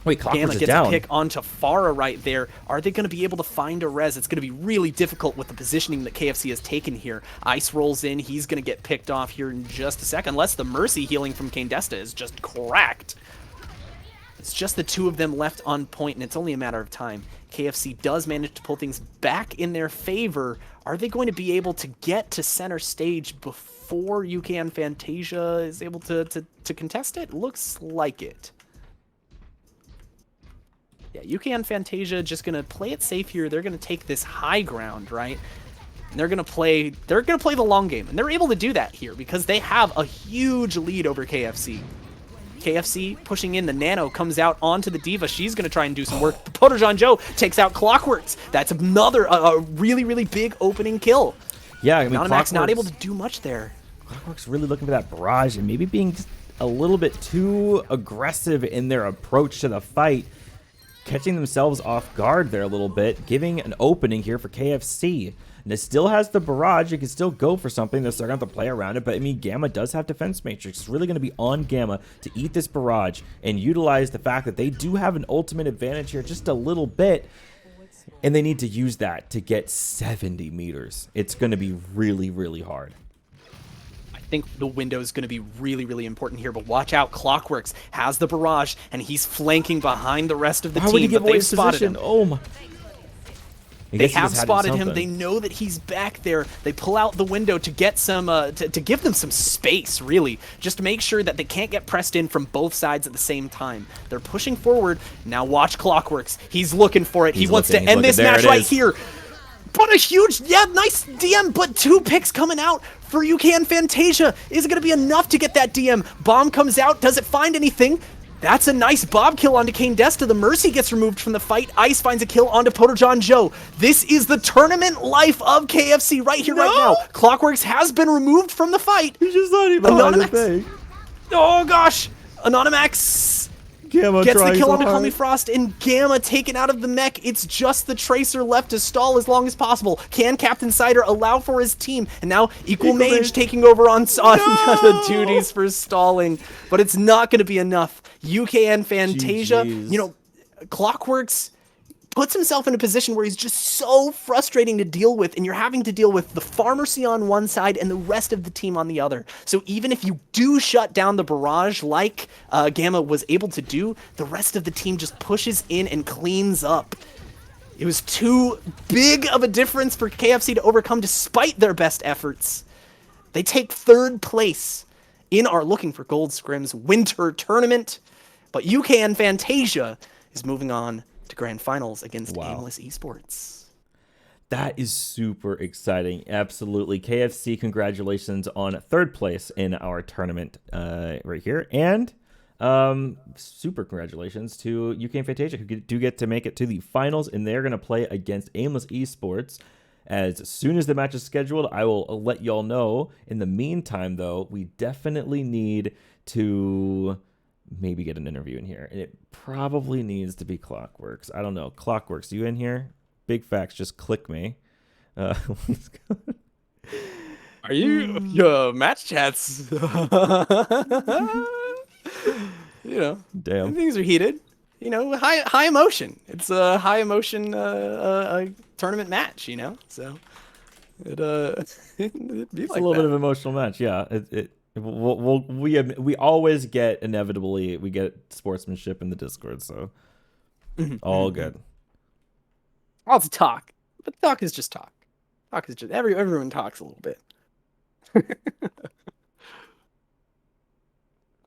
Wait, Clockworks Gamma is gets down. a pick onto Pharah right there. Are they going to be able to find a res? It's going to be really difficult with the positioning that KFC has taken here. Ice rolls in. He's going to get picked off here in just a second, unless the Mercy healing from Kane Desta is just cracked. It's just the two of them left on point, and it's only a matter of time. KFC does manage to pull things back in their favor. Are they going to be able to get to center stage before UKN Fantasia is able to contest it? Looks like it. Yeah, UKN Fantasia just gonna play it safe here. They're gonna take this high ground, right? And they're gonna play the long game, and they're able to do that here because they have a huge lead over KFC. KFC pushing in, the Nano comes out onto the Diva. She's gonna try and do some work. Potter John Joe takes out Clockworks. That's another a really big opening kill. Yeah, I mean, Anonymax not able to do much there. Clockworks really looking for that barrage and maybe being just a little bit too aggressive in their approach to the fight. Catching themselves off guard there a little bit, giving an opening here for KFC. And it still has the barrage. It can still go for something. They're going to have to play around it. But, I mean, Gamma does have defense matrix. It's really going to be on Gamma to eat this barrage and utilize the fact that they do have an ultimate advantage here just a little bit. And they need to use that to get 70 meters. It's going to be really hard. I think the window is going to be really important here, but watch out. Clockworks has the barrage, and he's flanking behind the rest of the Why would he team, give but away they've his spotted position? him. Oh my. They have spotted him. They know that he's back there. They pull out the window to get some, to give them some space, really. Just to make sure that they can't get pressed in from both sides at the same time. They're pushing forward. Now watch Clockworks. He's looking for it. He wants to end this match right here. But a huge, nice DM, but 2 picks coming out for UKN Fantasia. Is it going to be enough to get that DM? Bomb comes out. Does it find anything? That's a nice Bob kill onto Kane Desta. The Mercy gets removed from the fight. Ice finds a kill onto Potter John Joe. This is the tournament life of KFC right here, right now. Clockworks has been removed from the fight. He's just not even on the thing. Oh, gosh. Anonymax Gamma gets the kill so onto Call hard. Me Frost, and Gamma taken out of the mech. It's just the Tracer left to stall as long as possible. Can Captain Cider allow for his team? And now Equal Mage taking over on the duties for stalling. But it's not going to be enough. UKN Fantasia, GGs. Clockworks puts himself in a position where he's just so frustrating to deal with, and you're having to deal with the Pharmacy on one side and the rest of the team on the other. So even if you do shut down the barrage like Gamma was able to do, the rest of the team just pushes in and cleans up. It was too big of a difference for KFC to overcome despite their best efforts. They take 3rd place, in our Looking for Gold Scrims winter tournament. But UKN Fantasia is moving on to grand finals against Aimless Esports. That is super exciting. Absolutely. KFC, congratulations on third place in our tournament right here. And super congratulations to UK and Fantasia, who do get to make it to the finals, and they're going to play against Aimless Esports. As soon as the match is scheduled, I will let y'all know. In the meantime, though, we definitely need to maybe get an interview in here. And it probably needs to be Clockworks. I don't know. Clockworks, you in here? Big facts, just click me. Let's go. Are you match chats? Damn. Things are heated. High emotion. It's a high emotion tournament match. So it'd be It's like a little that. bit of an emotional match. Yeah. We always get inevitably we get sportsmanship in the Discord, so all good. Lots of talk, but talk is just talk. Talk is just everyone talks a little bit.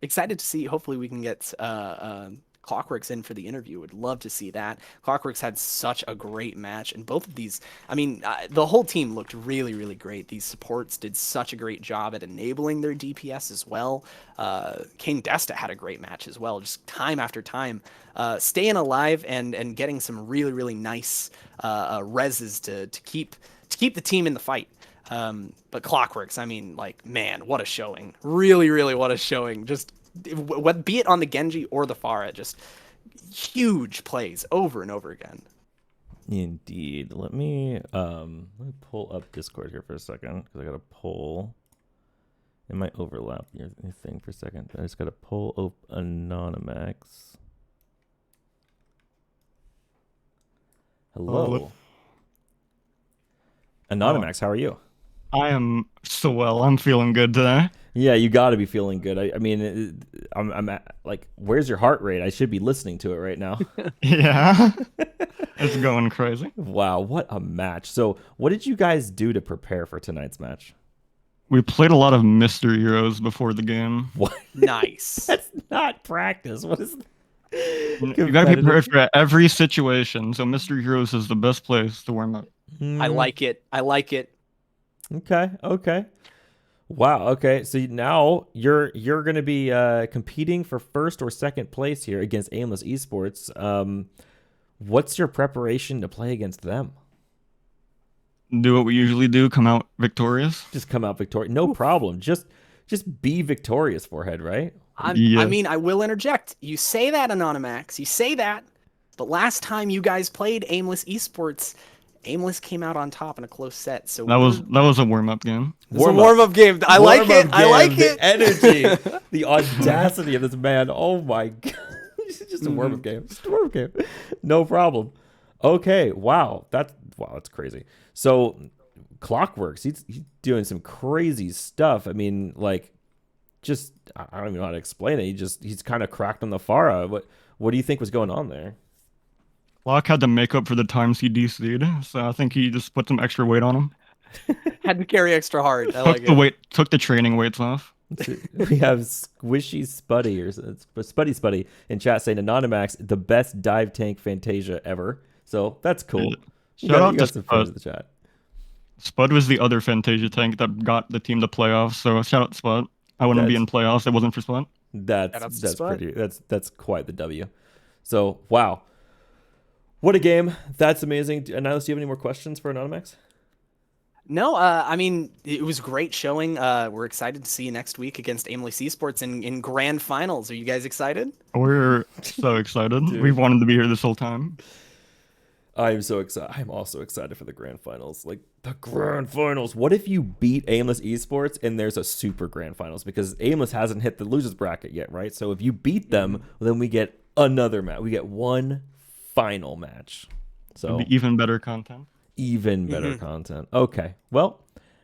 Excited to see. Hopefully, we can get Clockworks in for the interview. Would love to see that. Clockworks had such a great match, and both of these. I mean, the whole team looked really, really great. These supports did such a great job at enabling their DPS as well. Kane Desta had a great match as well, just time after time, staying alive and getting some really, really nice reses to keep the team in the fight. But Clockworks, I mean, like, man, what a showing. Really, really what a showing. Just, be it on the Genji or the Pharah, just huge plays over and over again. Indeed. Let me pull up Discord here for a second, because I got to pull. It might overlap your thing for a second. I just got to pull up Anonymax. Hello. Anonymax, how are you? I am so well. I'm feeling good today. Yeah, you got to be feeling good. I mean, I'm like, where's your heart rate? I should be listening to it right now. Yeah. It's going crazy. Wow, what a match. So, what did you guys do to prepare for tonight's match? We played a lot of Mystery Heroes before the game. What? Nice. That's not practice. What is that? You gotta be prepared for every situation. So Mystery Heroes is the best place to warm up. I like it. Okay. Wow. Okay. So now you're going to be competing for first or second place here against Aimless Esports. What's your preparation to play against them? Do what we usually do. Come out victorious. Just come out victorious. No problem. Just be victorious, Forehead. Right? I mean, I will interject. You say that, Anonymax. You say that. But last time you guys played Aimless Esports, Aimless came out on top in a close set. So that was a warm-up game. It's a warm-up game. I like it. The energy, the audacity of this man. Oh my god. It's just a warm-up game. Just a warm-up game. No problem. Okay. Wow. That's crazy. So Clockworks, he's doing some crazy stuff. I mean, like, just I don't even know how to explain it. He's kind of cracked on the Pharah. What do you think was going on there? Clock had to make up for the times he DC'd, so I think he just put some extra weight on him. Had to carry extra hard. I like it. Took the training weights off. We have Squishy Spuddy or Spuddy in chat saying Anonymax, the best dive tank Fantasia ever. So that's cool. Shout out to some friends in the chat. Spud was the other Fantasia tank that got the team to playoffs. So shout out to Spud. I wouldn't be in playoffs if it wasn't for Spud. That's pretty. That's quite the W. So wow, what a game! That's amazing. Nihilus, do you have any more questions for Anonymax? No, I mean, it was great showing. We're excited to see you next week against Aimless Esports in grand finals. Are you guys excited? We're so excited. We've wanted to be here this whole time. I'm so excited. I'm also excited for the grand finals. Like, the grand finals. What if you beat Aimless Esports and there's a super grand finals? Because Aimless hasn't hit the losers bracket yet, right? So if you beat them, then we get another match. We get one final match. So it'd be even better content. Even better content. Okay. Well,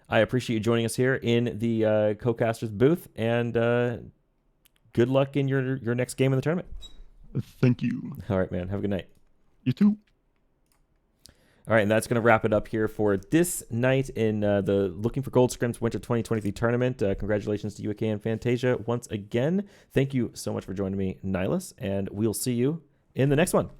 I appreciate you joining us here in the Co-Casters booth, and good luck in your next game in the tournament. Thank you. All right, man. Have a good night. You too. All right, and that's going to wrap it up here for this night in the Looking for Gold Scrims Winter 2023 tournament. Congratulations to UKN Fantasia once again. Thank you so much for joining me, Nihilus, and we'll see you in the next one.